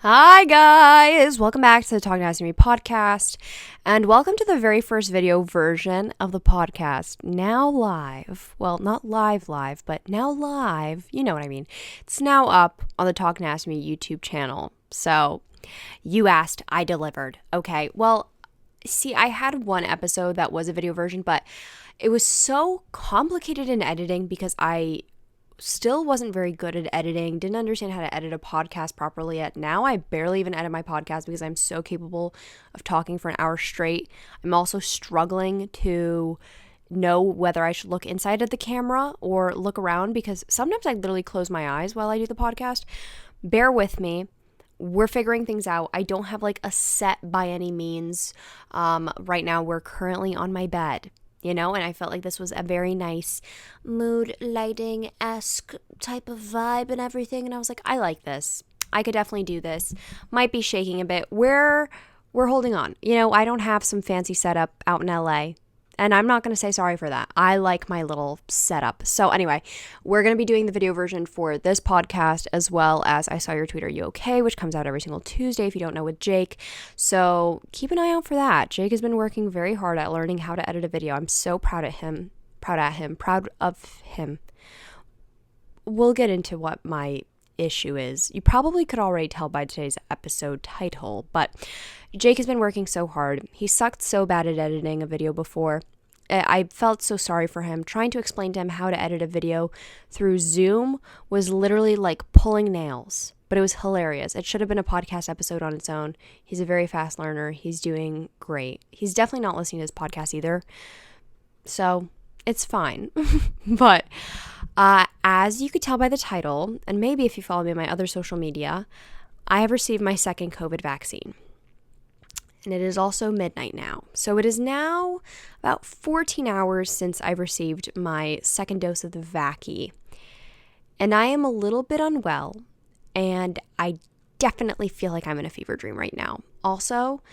Hi guys, welcome back to the Talk Nasty to Me podcast, and welcome to the very first video version of the podcast, now live. Well, not live, but now live, you know what I mean. It's now up on the Talk Nasty to Me YouTube channel. So, you asked, I delivered. Okay, well, see, I had one episode that was a video version, but it was so complicated in editing because I still wasn't very good at editing, didn't understand how to edit a podcast properly yet. Now I barely even edit my podcast because I'm so capable of talking for an hour straight. I'm also struggling to know whether I should look inside of the camera or look around because sometimes I literally close my eyes while I do the podcast. Bear with me. We're figuring things out. I don't have like a set by any means. Right now we're currently on my bed. And I felt like this was a very nice mood lighting-esque type of vibe and everything. And I was like, I like this. I could definitely do this. Might be shaking a bit. We're holding on. I don't have some fancy setup out in LA. And I'm not going to say sorry for that. I like my little setup. So anyway, we're going to be doing the video version for this podcast as well as I Saw Your Tweet, Are You Okay?, which comes out every single Tuesday if you don't know, with Jake. So keep an eye out for that. Jake has been working very hard at learning how to edit a video. I'm so proud of him. We'll get into what my issue is. You probably could already tell by today's episode title, but Jake has been working so hard. He sucked so bad at editing a video before. I felt so sorry for him. Trying to explain to him how to edit a video through Zoom was literally like pulling nails, but it was hilarious. It should have been a podcast episode on its own. He's a very fast learner. He's doing great. He's definitely not listening to this podcast either, so it's fine. But as you could tell by the title, and maybe if you follow me on my other social media, I have received my second COVID vaccine. And it is also midnight now. So it is now about 14 hours since I've received my second dose of the vacci. And I am a little bit unwell, and I definitely feel like I'm in a fever dream right now. Also,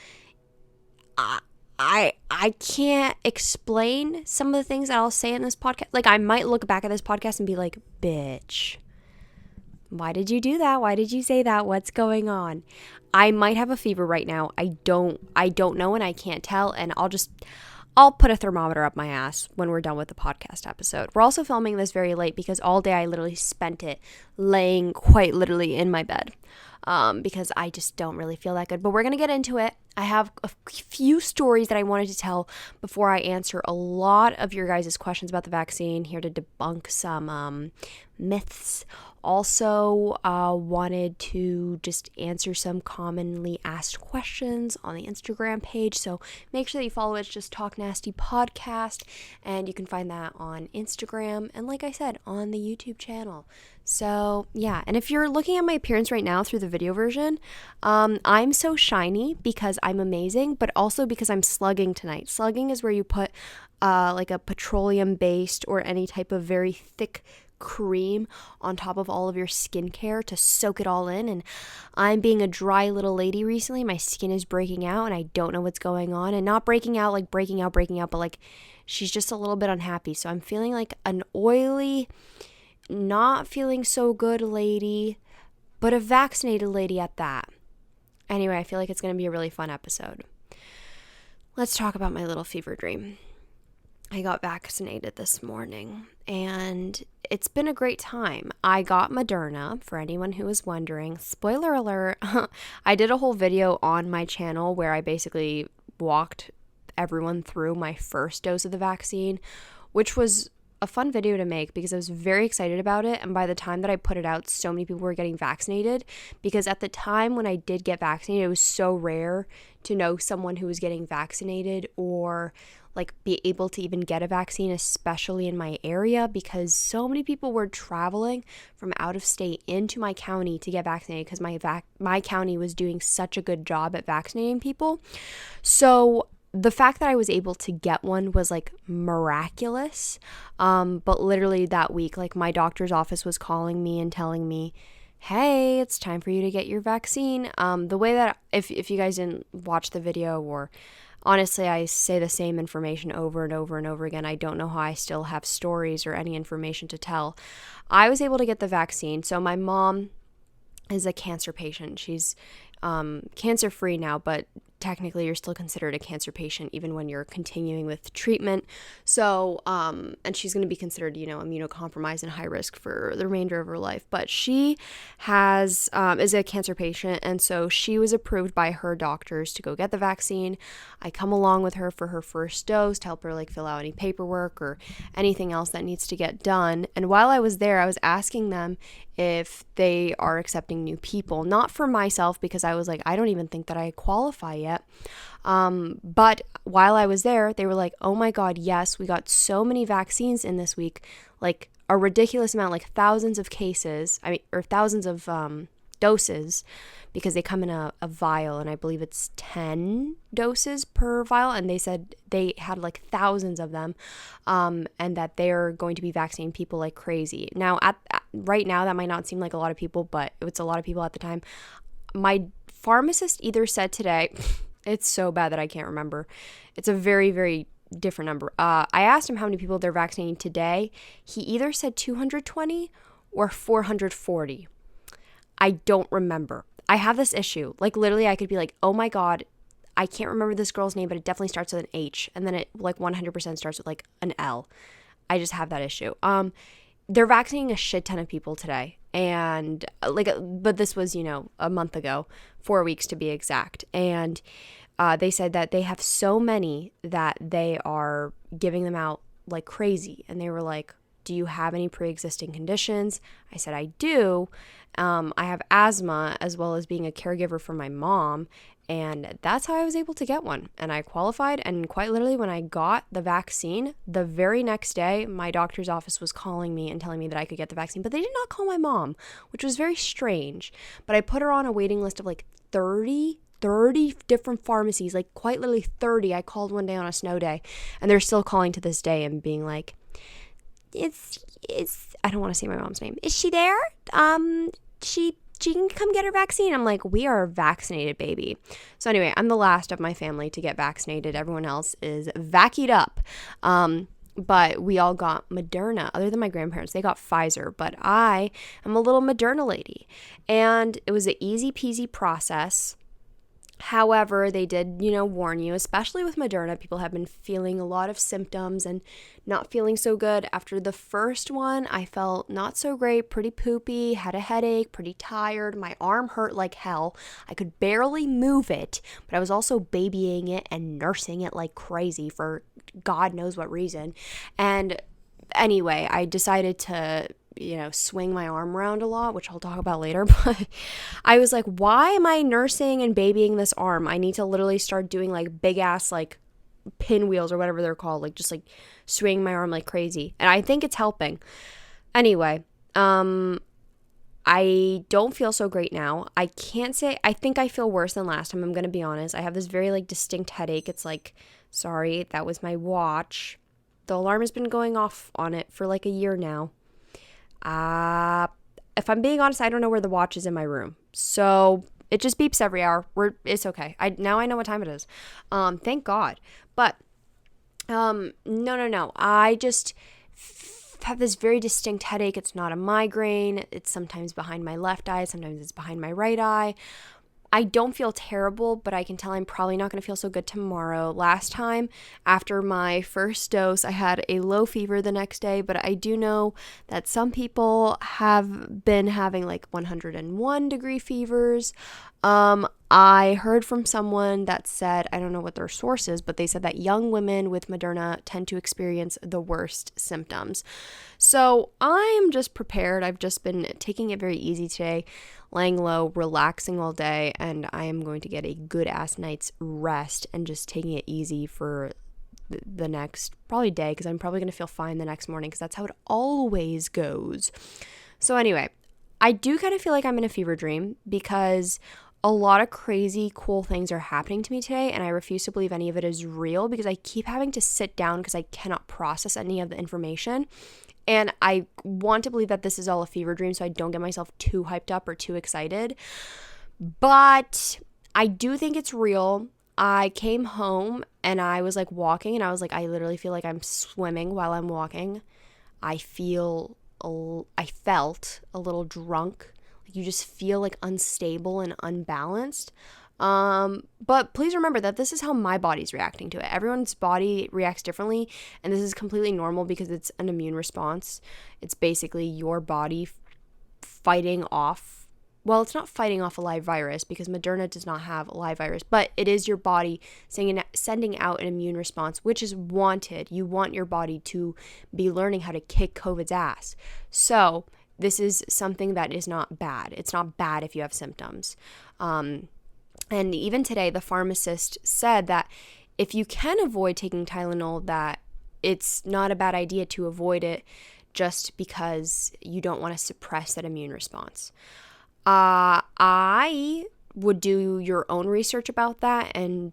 I can't explain some of the things that I'll say in this podcast. Like, I might look back at this podcast and be like, bitch, why did you do that? Why did you say that? What's going on? I might have a fever right now. I don't know, and I can't tell. And I'll put a thermometer up my ass when we're done with the podcast episode. We're also filming this very late because all day I literally spent it laying quite literally in my bed. Because I just don't really feel that good. But we're going to get into it. I have a few stories that I wanted to tell before I answer a lot of your guys' questions about the vaccine. Here to debunk some myths. Also, wanted to just answer some commonly asked questions on the Instagram page. So make sure that you follow it. It's just Talk Nasty Podcast. And you can find that on Instagram. And like I said, on the YouTube channel. So yeah, and if you're looking at my appearance right now through the video version, I'm so shiny because I'm amazing, but also because I'm slugging tonight. Slugging is where you put like a petroleum-based or any type of very thick cream on top of all of your skincare to soak it all in. And I'm being a dry little lady recently. My skin is breaking out and I don't know what's going on. And not breaking out like breaking out, but like she's just a little bit unhappy. So I'm feeling like an oily, not feeling so good lady, but a vaccinated lady at that. Anyway, I feel like it's going to be a really fun episode. Let's talk about my little fever dream. I got vaccinated this morning, and it's been a great time. I got Moderna, for anyone who is wondering. Spoiler alert, I did a whole video on my channel where I basically walked everyone through my first dose of the vaccine, which was a fun video to make because I was very excited about it. And by the time that I put it out, so many people were getting vaccinated because at the time when I did get vaccinated, it was so rare to know someone who was getting vaccinated or like be able to even get a vaccine, especially in my area, because so many people were traveling from out of state into my county to get vaccinated because my county was doing such a good job at vaccinating people. So the fact that I was able to get one was like miraculous. But literally that week, like my doctor's office was calling me and telling me, hey, it's time for you to get your vaccine. The way that, if you guys didn't watch the video, or honestly, I say the same information over and over and over again. I don't know how I still have stories or any information to tell. I was able to get the vaccine. So my mom is a cancer patient. She's cancer free now, but technically you're still considered a cancer patient even when you're continuing with treatment. So, and she's going to be considered, immunocompromised and high risk for the remainder of her life. But she is a cancer patient, and so she was approved by her doctors to go get the vaccine. I come along with her for her first dose to help her fill out any paperwork or anything else that needs to get done. And while I was there, I was asking them if they are accepting new people, not for myself, because I was like, I don't even think that I qualify yet. But while I was there, they were like, oh my God, yes, we got so many vaccines in this week, like a ridiculous amount, like thousands of cases, or thousands of doses, because they come in a vial, and I believe it's 10 doses per vial, and they said they had like thousands of them, and that they're going to be vaccinating people like crazy. Now, right now, that might not seem like a lot of people, but it's a lot of people at the time. My pharmacist either said today, it's so bad that I can't remember. It's a very, very different number. I asked him how many people they're vaccinating today. He either said 220 or 440. I don't remember. I have this issue. Literally, I could be like, oh my God, I can't remember this girl's name, but it definitely starts with an H. And then it 100% starts with an L. I just have that issue. They're vaccinating a shit ton of people today. And but this was, a month ago, 4 weeks to be exact. And they said that they have so many that they are giving them out like crazy. And they were like, do you have any pre-existing conditions? I said, I do. I have asthma, as well as being a caregiver for my mom. And that's how I was able to get one. And I qualified. And quite literally, when I got the vaccine, the very next day, my doctor's office was calling me and telling me that I could get the vaccine. But they did not call my mom, which was very strange. But I put her on a waiting list of 30 different pharmacies, quite literally 30. I called one day on a snow day, and they're still calling to this day and being like, it's I don't want to say my mom's name. Is she there? She can come get her vaccine. I'm like, we are vaccinated, baby. So anyway, I'm the last of my family to get vaccinated. Everyone else is vaccied up. But we all got Moderna. Other than my grandparents, they got Pfizer. But I am a little Moderna lady. And it was an easy peasy process. However, they did, warn you, especially with Moderna, people have been feeling a lot of symptoms and not feeling so good. After the first one, I felt not so great, pretty poopy, had a headache, pretty tired. My arm hurt like hell. I could barely move it, but I was also babying it and nursing it like crazy for God knows what reason. And anyway, I decided to swing my arm around a lot, which I'll talk about later. But I was like, why am I nursing and babying this arm? I need to literally start doing big ass pinwheels or whatever they're called, just swinging my arm like crazy. And I think it's helping. Anyway, I don't feel so great now. I can't say, I think I feel worse than last time. I'm going to be honest. I have this very distinct headache. It's sorry, that was my watch. The alarm has been going off on it for a year now. If I'm being honest, I don't know where the watch is in my room. So it just beeps every hour. It's okay. Now I know what time it is. Thank God. But, no. I just have this very distinct headache. It's not a migraine. It's sometimes behind my left eye. Sometimes it's behind my right eye. I don't feel terrible, but I can tell I'm probably not going to feel so good tomorrow. Last time, after my first dose, I had a low fever the next day, but I do know that some people have been having 101 degree fevers. I heard from someone that said, I don't know what their source is, but they said that young women with Moderna tend to experience the worst symptoms. So I'm just prepared. I've just been taking it very easy today, laying low, relaxing all day, and I am going to get a good ass night's rest and just taking it easy for the next probably day, because I'm probably going to feel fine the next morning, because that's how it always goes. So anyway, I do kind of feel like I'm in a fever dream, because a lot of crazy cool things are happening to me today, and I refuse to believe any of it is real, because I keep having to sit down because I cannot process any of the information. And I want to believe that this is all a fever dream, so I don't get myself too hyped up or too excited. But I do think it's real. I came home and I was walking, and I was I literally feel like I'm swimming while I'm walking. I felt a little drunk, you just feel like unstable and unbalanced. But please remember that this is how my body's reacting to it. Everyone's body reacts differently, and this is completely normal because it's an immune response. It's basically your body fighting off, well, it's not fighting off a live virus because Moderna does not have a live virus, but it is your body sending out an immune response, which is wanted. You want your body to be learning how to kick COVID's ass. So this is something that is not bad. It's not bad if you have symptoms. And even today, the pharmacist said that if you can avoid taking Tylenol, that it's not a bad idea to avoid it just because you don't want to suppress that immune response. I would do your own research about that and,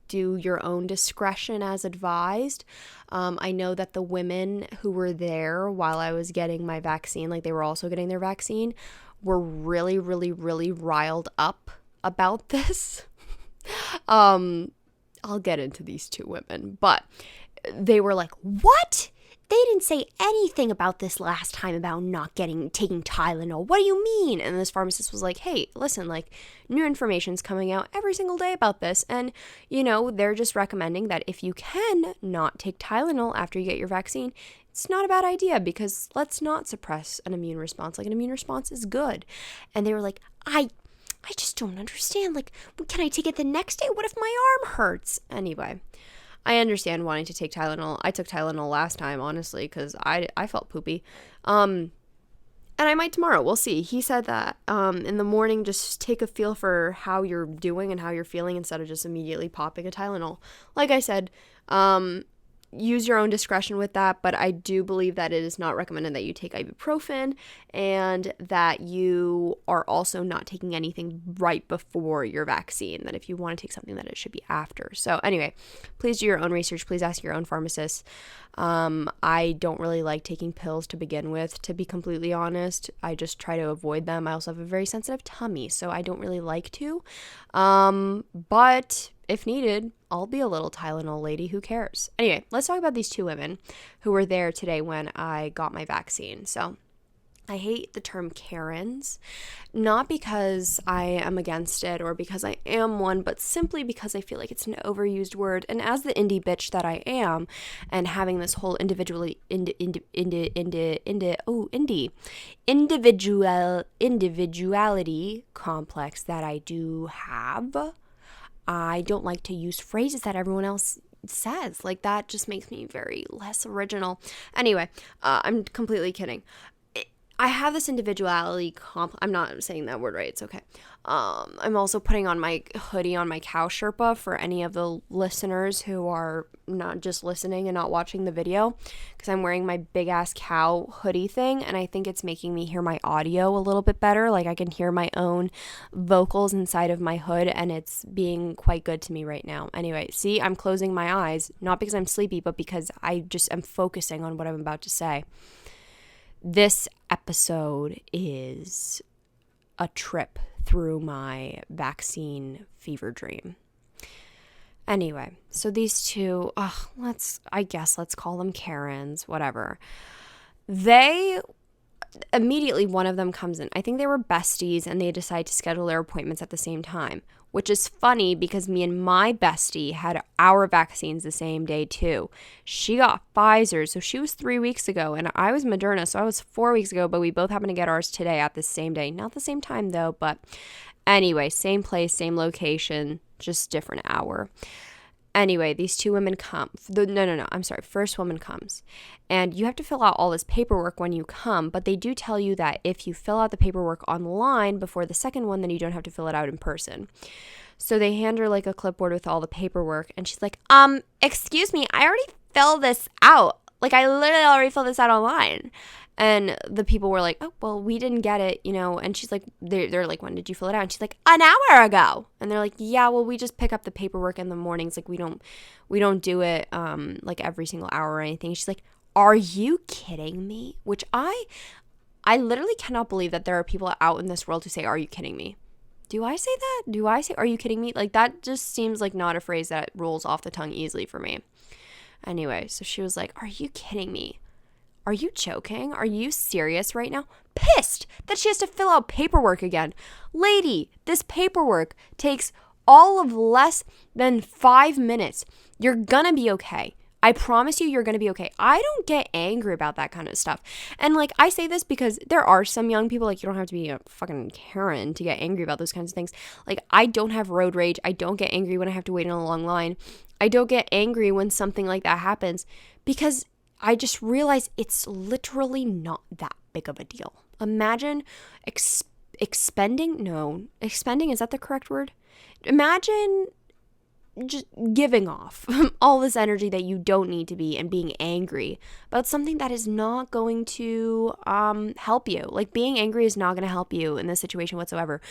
do your own discretion as advised. I know that the women who were there while I was getting my vaccine, like they were also getting their vaccine, were really, really, really riled up about this. I'll get into these two women, but they were like, what? They didn't say anything about this last time about not taking Tylenol. What do you mean? And this pharmacist was like, hey, listen, like new information's coming out every single day about this. And, they're just recommending that if you can not take Tylenol after you get your vaccine, it's not a bad idea because let's not suppress an immune response. Like an immune response is good. And they were like, I just don't understand. Like, can I take it the next day? What if my arm hurts? Anyway, I understand wanting to take Tylenol. I took Tylenol last time, honestly, because I felt poopy. And I might tomorrow. We'll see. He said that in the morning, just take a feel for how you're doing and how you're feeling instead of just immediately popping a Tylenol. Like I said, use your own discretion with that, but I do believe that it is not recommended that you take ibuprofen and that you are also not taking anything right before your vaccine, that if you want to take something that it should be after. So anyway, please do your own research. Please ask your own pharmacist. I don't really like taking pills to begin with, to be completely honest. I just try to avoid them. I also have a very sensitive tummy, so I don't really like to. But if needed, I'll be a little Tylenol lady. Who cares? Anyway, let's talk about these two women who were there today when I got my vaccine. So I hate the term Karens, not because I am against it or because I am one, but simply because I feel like it's an overused word. And as the indie bitch that I am, and having this whole individuality complex that I do have, I don't like to use phrases that everyone else says. Like, that just makes me very less original. Anyway, I'm completely kidding. I have this individuality I'm not saying that word right. It's okay. I'm also putting on my hoodie on my cow Sherpa for any of the listeners who are not just listening and not watching the video, because I'm wearing my big ass cow hoodie thing, and I think it's making me hear my audio a little bit better. Like I can hear my own vocals inside of my hood, and it's being quite good to me right now. Anyway, see, I'm closing my eyes, not because I'm sleepy, but because I just am focusing on what I'm about to say. This episode is a trip through my vaccine fever dream. Anyway, so these two, let's call them Karens, whatever. Immediately one of them comes in. I think they were besties and they decide to schedule their appointments at the same time, which is funny because me and my bestie had our vaccines the same day too. She got Pfizer, so she was 3 weeks ago, and I was Moderna, so I was 4 weeks ago, but we both happened to get ours today at the same day. Not the same time though, but anyway, same place, same location, just different hour. Anyway, these two women come. First woman comes. And you have to fill out all this paperwork when you come, but they do tell you that if you fill out the paperwork online before the second one, then you don't have to fill it out in person. So they hand her like a clipboard with all the paperwork, and she's like, excuse me, I already filled this out. Like, I literally already filled this out online. And the people were like, oh, well, we didn't get it, And she's like, they're like, when did you fill it out? And she's like, an hour ago. And they're like, yeah, well, we just pick up the paperwork in the mornings. Like, we don't do it like every single hour or anything. She's like, are you kidding me? Which I literally cannot believe that there are people out in this world who say, are you kidding me? Do I say that? Do I say, are you kidding me? Like, that just seems like not a phrase that rolls off the tongue easily for me. Anyway, so she was like, are you kidding me? Are you joking? Are you serious right now? Pissed that she has to fill out paperwork again. Lady, this paperwork takes all of less than 5 minutes. You're gonna be okay. I promise you're gonna be okay. I don't get angry about that kind of stuff. And like, I say this because there are some young people, like, you don't have to be a fucking Karen to get angry about those kinds of things. Like, I don't have road rage. I don't get angry when I have to wait in a long line. I don't get angry when something like that happens because I just realize it's literally not that big of a deal. Imagine expending, is that the correct word? Imagine just giving off all this energy that you don't need to be and being angry about something that is not going to help you. Like, being angry is not going to help you in this situation whatsoever.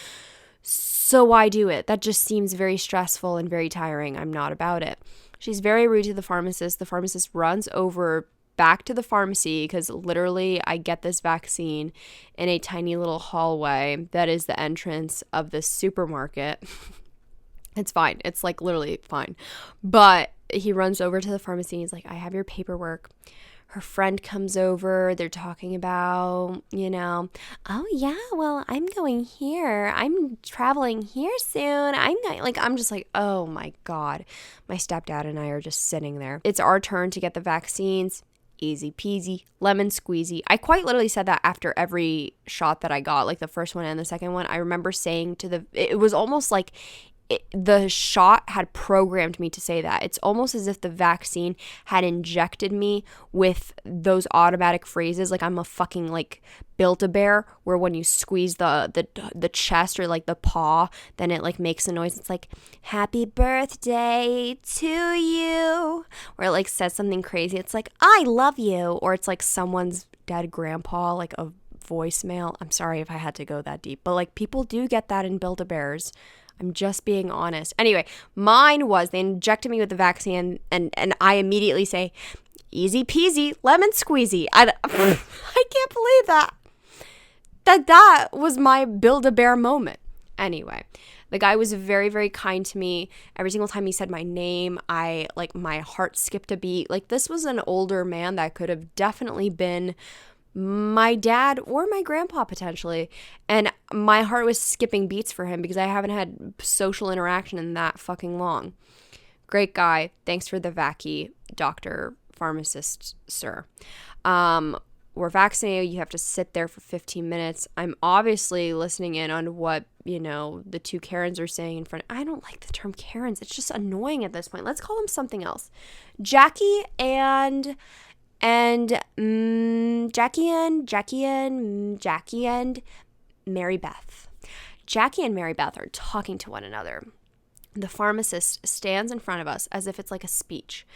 So why do it? That just seems very stressful and very tiring. I'm not about it. She's very rude to the pharmacist. The pharmacist runs over back to the pharmacy because literally I get this vaccine in a tiny little hallway that is the entrance of this supermarket. It's fine. It's like literally fine. But he runs over to the pharmacy and he's like, I have your paperwork. Her friend comes over. They're talking about, oh yeah, well, I'm going here. I'm traveling here soon. I'm just like, oh my God. My stepdad and I are just sitting there. It's our turn to get the vaccines. Easy peasy, lemon squeezy. I quite literally said that after every shot that I got, like the first one and the second one. I remember saying it was almost like the shot had programmed me to say that. It's almost as if the vaccine had injected me with those automatic phrases. Like, I'm a fucking like Build-A-Bear, where when you squeeze the chest or like the paw, then it like makes a noise. It's like, happy birthday to you, or it like says something crazy. It's like, I love you, or it's like someone's dead grandpa, like a voicemail. I'm sorry if I had to go that deep, but like, people do get that in Build-A-Bears. I'm just being honest. Anyway, mine was they injected me with the vaccine and I immediately say, easy peasy, lemon squeezy. I can't believe that. That was my Build-A-Bear moment. Anyway, the guy was very, very kind to me. Every single time he said my name, my heart skipped a beat. Like, this was an older man that could have definitely been my dad or my grandpa potentially, and my heart was skipping beats for him because I haven't had social interaction in that fucking long. Great guy. Thanks for the vaccine, doctor, pharmacist, sir. We're vaccinated. You have to sit there for 15 minutes. I'm obviously listening in on what, the two Karens are saying in front. I don't like the term Karens. It's just annoying at this point. Let's call them something else. Jackie and Mary Beth. Jackie and Mary Beth are talking to one another. The pharmacist stands in front of us as if it's like a speech,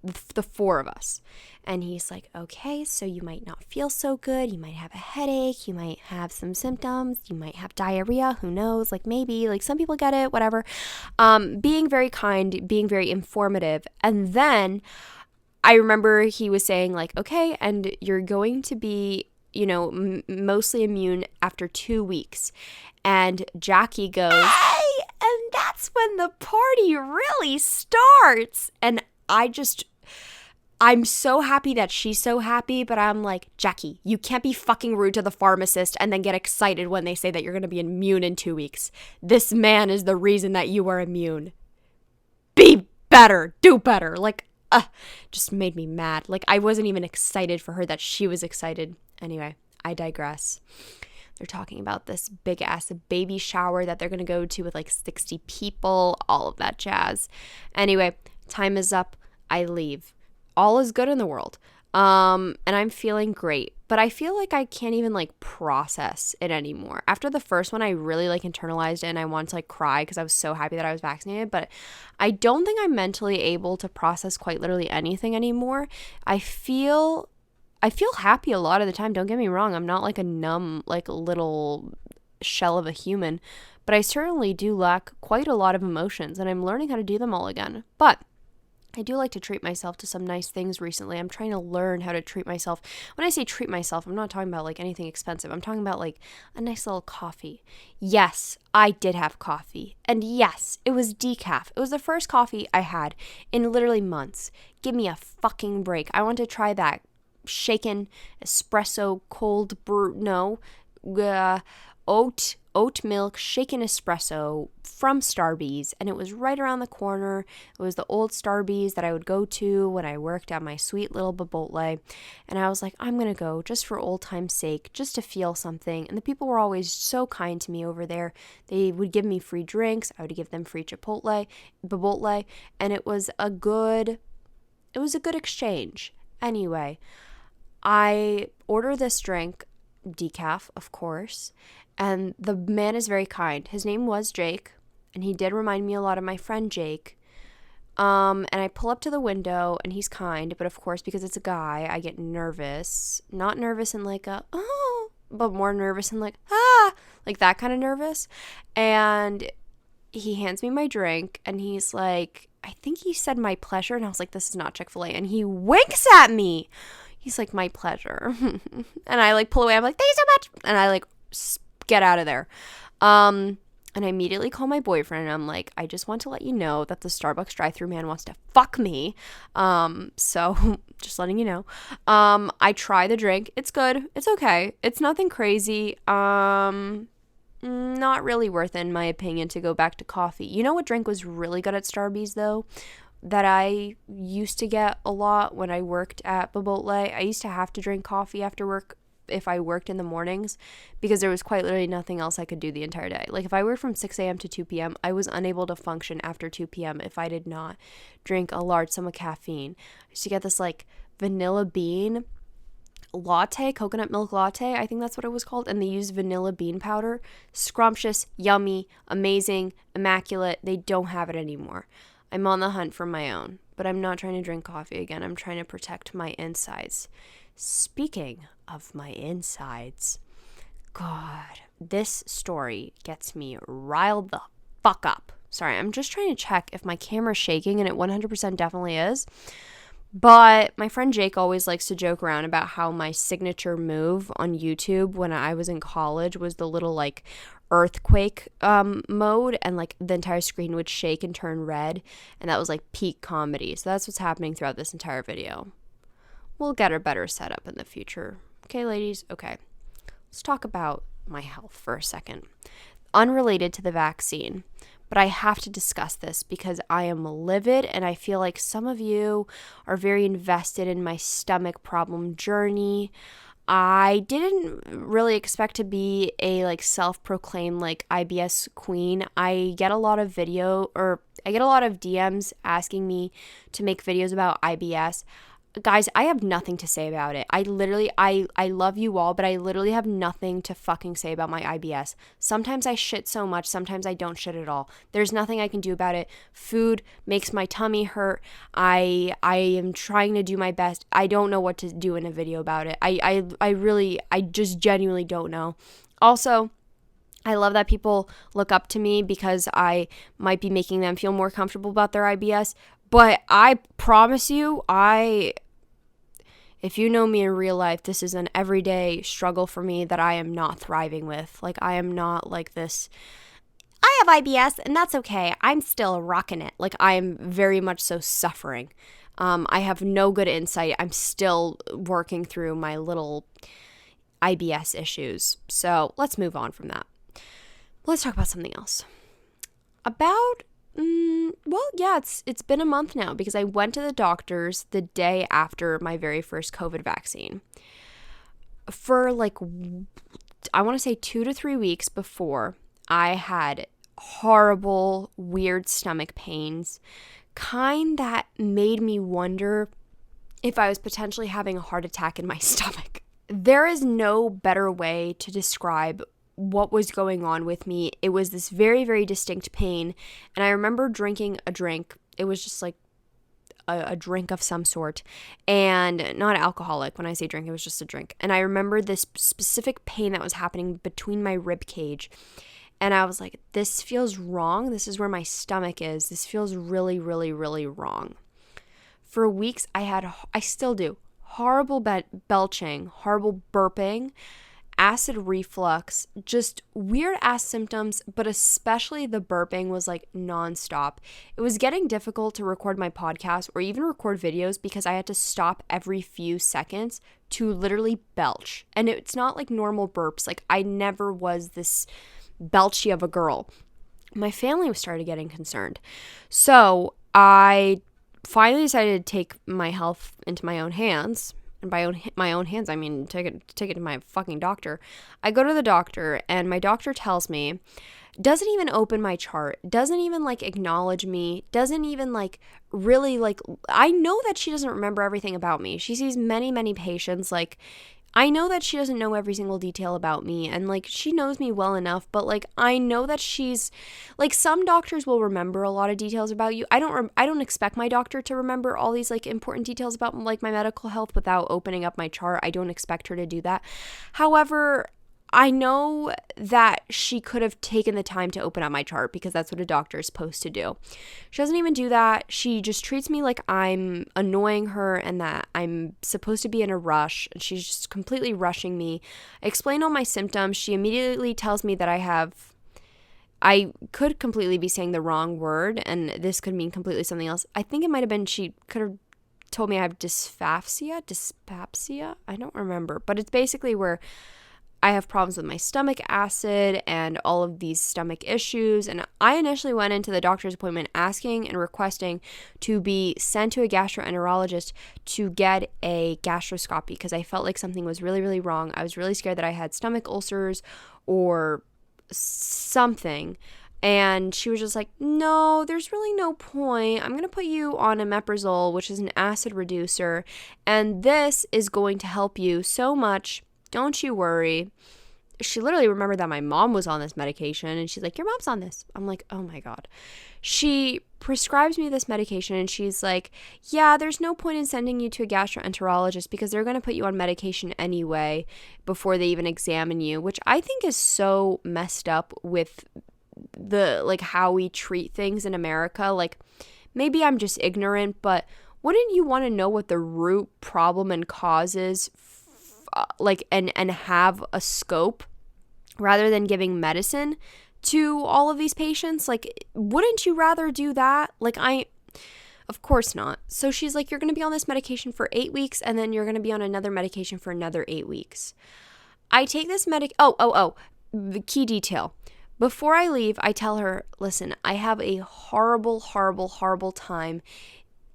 the four of us. And he's like, okay, so you might not feel so good. You might have a headache. You might have some symptoms. You might have diarrhea. Who knows? Like, maybe, like, some people get it, whatever. Being very kind, being very informative. And then I remember he was saying, like, okay, and you're going to be, mostly immune after 2 weeks. And Jackie goes, hey, and that's when the party really starts. And I'm so happy that she's so happy, but I'm like, Jackie, you can't be fucking rude to the pharmacist and then get excited when they say that you're going to be immune in 2 weeks. This man is the reason that you are immune. Be better. Do better. Like, just made me mad. Like, I wasn't even excited for her that she was excited. Anyway, I digress. They're talking about this big ass baby shower that they're going to go to with like 60 people, all of that jazz. Anyway, time is up. I leave. All is good in the world. And I'm feeling great, but I feel like I can't even like process it anymore. After the first one, I really like internalized it and I wanted to like cry because I was so happy that I was vaccinated, but I don't think I'm mentally able to process quite literally anything anymore. I feel happy a lot of the time. Don't get me wrong. I'm not like a numb, like little shell of a human, but I certainly do lack quite a lot of emotions and I'm learning how to do them all again. But I do like to treat myself to some nice things recently. I'm trying to learn how to treat myself. When I say treat myself, I'm not talking about like anything expensive. I'm talking about like a nice little coffee. Yes, I did have coffee. And yes, it was decaf. It was the first coffee I had in literally months. Give me a fucking break. I want to try that shaken espresso cold brew, no, oat milk shaken espresso from Starbucks, and it was right around the corner. It was the old Starbucks that I would go to when I worked at my sweet little Babotle, and I was like, I'm gonna go just for old time's sake, just to feel something. And the people were always so kind to me over there. They would give me free drinks. I would give them free Babotle, and it was a good exchange. Anyway, I order this drink, decaf, of course, and the man is very kind. His name was Jake, and he did remind me a lot of my friend Jake. And I pull up to the window, and he's kind, but of course, because it's a guy, I get nervous. Not nervous in like a, oh, but more nervous in like, ah, like that kind of nervous. And he hands me my drink, and he's like, I think he said my pleasure, and I was like, this is not Chick-fil-A, and he winks at me. He's like, my pleasure. And I like pull away. I'm like, thank you so much. And I like get out of there. And I immediately call my boyfriend, and I'm like, I just want to let you know that the Starbucks drive-thru man wants to fuck me. So just letting you know. I try the drink. It's good. It's okay. It's nothing crazy. Not really worth it, in my opinion, to go back to coffee. You know what drink was really good at Starbucks, though? That I used to get a lot when I worked at Babotle. I used to have to drink coffee after work if I worked in the mornings, because there was quite literally nothing else I could do the entire day. Like if I worked from 6 a.m. to 2 p.m., I was unable to function after 2 p.m. if I did not drink a large sum of caffeine. I used to get this like vanilla bean latte, coconut milk latte, I think that's what it was called, and they used vanilla bean powder. Scrumptious, yummy, amazing, immaculate. They don't have it anymore. I'm on the hunt for my own, but I'm not trying to drink coffee again. I'm trying to protect my insides. Speaking of my insides, God, this story gets me riled the fuck up. Sorry, I'm just trying to check if my camera's shaking, and it 100% definitely is. But my friend Jake always likes to joke around about how my signature move on YouTube when I was in college was the little like earthquake mode, and like the entire screen would shake and turn red, and that was like peak comedy. So that's what's happening throughout this entire video. We'll get a better setup in the future. Okay, ladies? Okay. Let's talk about my health for a second. Unrelated to the vaccine, but I have to discuss this because I am livid, and I feel like some of you are very invested in my stomach problem journey. I didn't really expect to be a like self-proclaimed like IBS queen. I get a lot of DMs asking me to make videos about IBS. Guys, I have nothing to say about it. I love you all, but I literally have nothing to fucking say about my IBS. Sometimes I shit so much, sometimes I don't shit at all. There's nothing I can do about it. Food makes my tummy hurt. I am trying to do my best. I don't know what to do in a video about it. I just genuinely don't know. Also, I love that people look up to me because I might be making them feel more comfortable about their IBS. But I promise you, if you know me in real life, this is an everyday struggle for me that I am not thriving with. Like, I am not like this, I have IBS and that's okay. I'm still rocking it. Like, I am very much so suffering. I have no good insight. I'm still working through my little IBS issues. So let's move on from that. Let's talk about something else. It's been a month now because I went to the doctor's the day after my very first COVID vaccine. For like, I want to say 2 to 3 weeks before, I had horrible, weird stomach pains, kind that made me wonder if I was potentially having a heart attack in my stomach. There is no better way to describe what was going on with me. It was this very, very distinct pain, and I remember drinking a drink. It was just like a drink of some sort, and not alcoholic. When I say drink, it was just a drink. And I remember this specific pain that was happening between my rib cage, and I was like, this feels wrong. This is where my stomach is. This feels really, really, really wrong. For weeks, I still do horrible belching, horrible burping, acid reflux, just weird ass symptoms, but especially the burping was like nonstop. It was getting difficult to record my podcast or even record videos because I had to stop every few seconds to literally belch. And it's not like normal burps. Like I never was this belchy of a girl. My family was started getting concerned. So I finally decided to take my health into my own hands. And by my own hands, I mean take it to my fucking doctor. I go to the doctor and my doctor tells me, doesn't even open my chart, doesn't even like acknowledge me, doesn't even like really like, I know that she doesn't remember everything about me. She sees many, many patients. Like I know that she doesn't know every single detail about me, and like she knows me well enough, but like I know that she's like, some doctors will remember a lot of details about you. I don't expect my doctor to remember all these like important details about like my medical health without opening up my chart. I don't expect her to do that. However, I know that she could have taken the time to open up my chart because that's what a doctor is supposed to do. She doesn't even do that. She just treats me like I'm annoying her and that I'm supposed to be in a rush. And she's just completely rushing me. I explain all my symptoms. She immediately tells me that I could completely be saying the wrong word and this could mean completely something else. I think it might have been, she could have told me I have dyspepsia. I don't remember, but it's basically where I have problems with my stomach acid and all of these stomach issues. And I initially went into the doctor's appointment asking and requesting to be sent to a gastroenterologist to get a gastroscopy because I felt like something was really, really wrong. I was really scared that I had stomach ulcers or something. And she was just like, no, there's really no point. I'm going to put you on omeprazole, which is an acid reducer. And this is going to help you so much. Don't you worry. She literally remembered that my mom was on this medication and she's like, your mom's on this. I'm like, oh my God. She prescribes me this medication and she's like, yeah, there's no point in sending you to a gastroenterologist because they're going to put you on medication anyway before they even examine you, which I think is so messed up with the like how we treat things in America. Like maybe I'm just ignorant, but wouldn't you want to know what the root problem and cause is and have a scope rather than giving medicine to all of these patients? Like, wouldn't you rather do that? Like, of course not. So she's like, you're going to be on this medication for 8 weeks and then you're going to be on another medication for another 8 weeks. I take this the key detail. Before I leave, I tell her, listen, I have a horrible, horrible, horrible time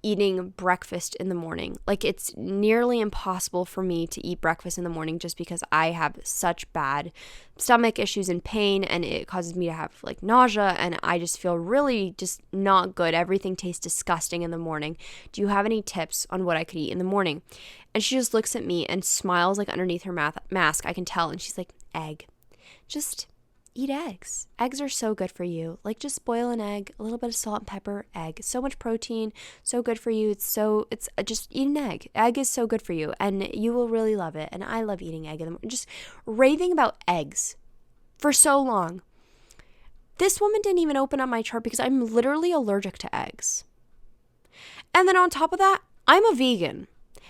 eating breakfast in the morning. Like it's nearly impossible for me to eat breakfast in the morning just because I have such bad stomach issues and pain and it causes me to have like nausea and I just feel really just not good. Everything tastes disgusting in the morning. Do you have any tips on what I could eat in the morning? And she just looks at me and smiles like underneath her mask. I can tell. And she's like, egg. Just eat eggs. Eggs are so good for you. Like just boil an egg, a little bit of salt and pepper, egg. So much protein, so good for you. It's just eat an egg. Egg is so good for you and you will really love it. And I love eating egg in the morning. Just raving about eggs for so long. This woman didn't even open up my chart because I'm literally allergic to eggs. And then on top of that, I'm a vegan.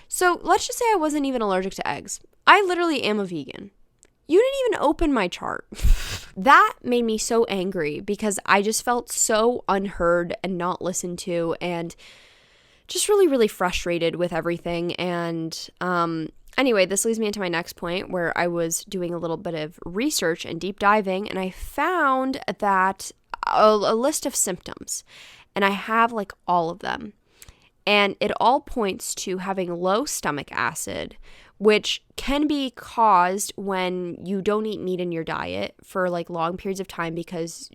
So let's just say I wasn't even allergic to eggs. I literally am a vegan. You didn't even open my chart. That made me so angry because I just felt so unheard and not listened to and just really, really frustrated with everything. And anyway, this leads me into my next point where I was doing a little bit of research and deep diving and I found that a list of symptoms and I have like all of them. And it all points to having low stomach acid, which can be caused when you don't eat meat in your diet for like long periods of time because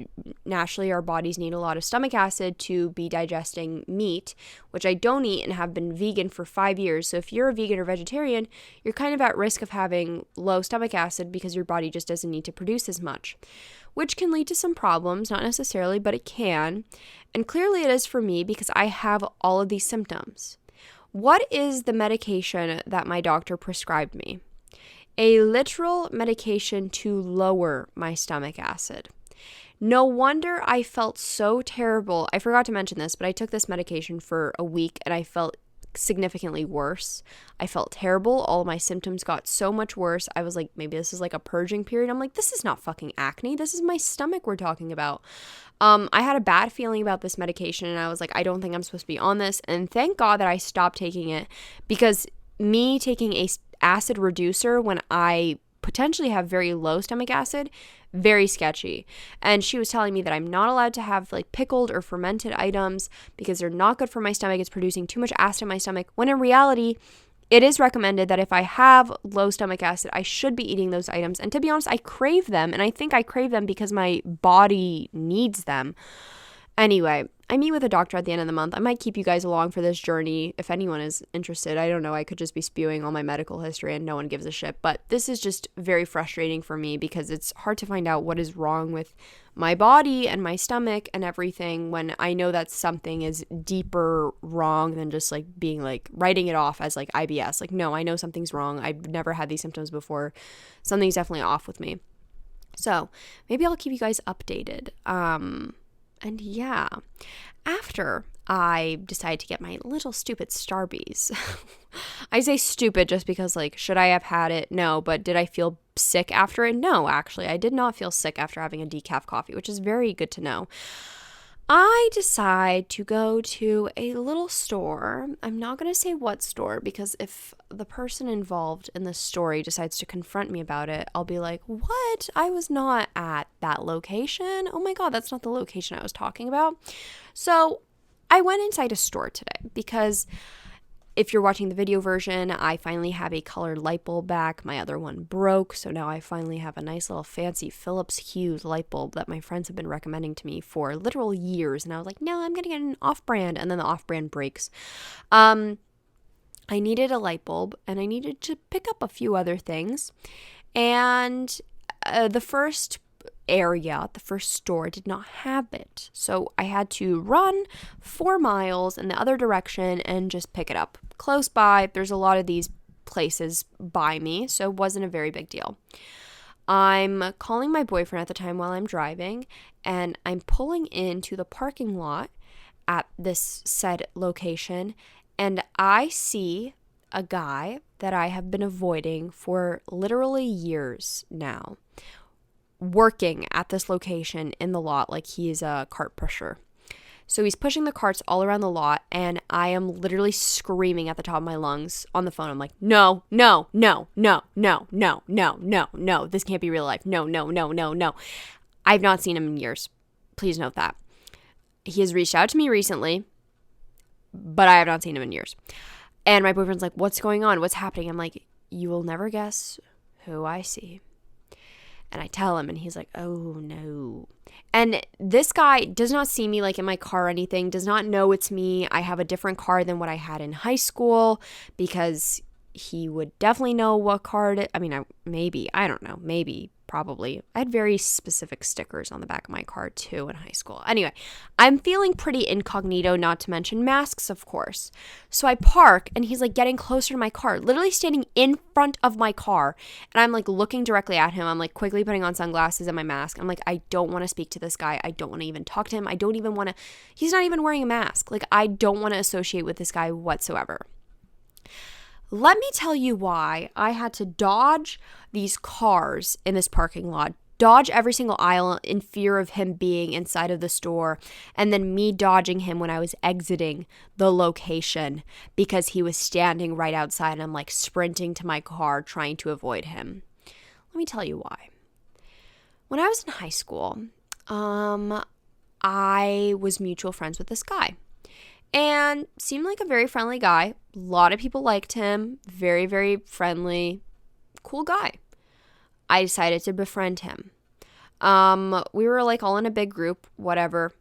naturally our bodies need a lot of stomach acid to be digesting meat, which I don't eat and have been vegan for 5 years. So if you're a vegan or vegetarian, you're kind of at risk of having low stomach acid because your body just doesn't need to produce as much, which can lead to some problems, not necessarily, but it can. And clearly it is for me because I have all of these symptoms. What is the medication that my doctor prescribed me? A literal medication to lower my stomach acid. No wonder I felt so terrible. I forgot to mention this, but I took this medication for a week and I felt significantly worse. I felt terrible. All of my symptoms got so much worse. I was like, maybe this is like a purging period. I'm like, this is not fucking acne. This is my stomach we're talking about. I had a bad feeling about this medication, and I was like, I don't think I'm supposed to be on this. And thank God that I stopped taking it, because me taking a acid reducer when I potentially have very low stomach acid, very sketchy. And she was telling me that I'm not allowed to have like pickled or fermented items because they're not good for my stomach. It's producing too much acid in my stomach, when in reality, it is recommended that if I have low stomach acid, I should be eating those items. And to be honest, I crave them, and I think I crave them because my body needs them. Anyway, I meet with a doctor at the end of the month. I might keep you guys along for this journey if anyone is interested. I don't know. I could just be spewing all my medical history and no one gives a shit. But this is just very frustrating for me because it's hard to find out what is wrong with my body and my stomach and everything when I know that something is deeper wrong than just like being like writing it off as like IBS. Like, no, I know something's wrong. I've never had these symptoms before. Something's definitely off with me. So maybe I'll keep you guys updated. And yeah, after I decided to get my little stupid Starbies, I say stupid just because, like, should I have had it? No. But did I feel sick after it? No, actually. I did not feel sick after having a decaf coffee, which is very good to know. I decide to go to a little store. I'm not going to say what store, because if the person involved in the story decides to confront me about it, I'll be like, what? I was not at that location. Oh my God, that's not the location I was talking about. So I went inside a store today because if you're watching the video version, I finally have a colored light bulb back. My other one broke, so now I finally have a nice little fancy Philips Hue light bulb that my friends have been recommending to me for literal years. And I was like, no, I'm going to get an off-brand, and then the off-brand breaks. I needed a light bulb, and I needed to pick up a few other things. And the first store did not have it. So I had to run 4 miles in the other direction and just pick it up. Close by, there's a lot of these places by me, so it wasn't a very big deal. I'm calling my boyfriend at the time while I'm driving, and I'm pulling into the parking lot at this said location, and I see a guy that I have been avoiding for literally years now, working at this location in the lot like he is a cart pusher. So he's pushing the carts all around the lot, and I am literally screaming at the top of my lungs on the phone. I'm like, no, no, no, no, no, no, no, no, no. This can't be real life. No, no, no, no, no. I've not seen him in years. Please note that. He has reached out to me recently, but I have not seen him in years. And my boyfriend's like, what's going on? What's happening? I'm like, you will never guess who I see. And I tell him, and he's like, oh no. And this guy does not see me like in my car or anything, does not know it's me. I have a different car than what I had in high school because he would definitely know what car probably. I had very specific stickers on the back of my car too in high school. Anyway, I'm feeling pretty incognito, not to mention masks, of course. So I park, and he's like getting closer to my car, literally standing in front of my car. And I'm like looking directly at him. I'm like quickly putting on sunglasses and my mask. I'm like, I don't want to speak to this guy. I don't want to even talk to him. He's not even wearing a mask. Like, I don't want to associate with this guy whatsoever. Let me tell you why I had to dodge these cars in this parking lot, dodge every single aisle in fear of him being inside of the store, and then me dodging him when I was exiting the location because he was standing right outside, and I'm like sprinting to my car trying to avoid him. Let me tell you why. When I was in high school, I was mutual friends with this guy. And seemed like a very friendly guy. A lot of people liked him. Very, very friendly, cool guy. I decided to befriend him. We were like all in a big group, whatever.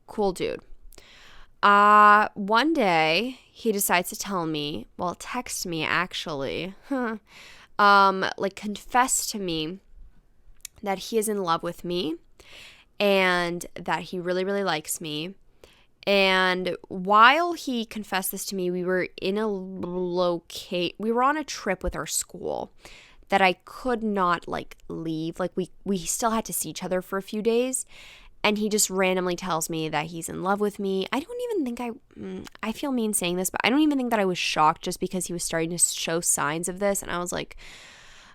Cool dude. One day he decides to text me actually, confess to me that he is in love with me and that he really, really likes me. And while he confessed this to me, we were we were on a trip with our school that I could not leave. We still had to see each other for a few days. And he just randomly tells me that he's in love with me. I don't even think I feel mean saying this, but I don't even think that I was shocked just because he was starting to show signs of this. And I was like,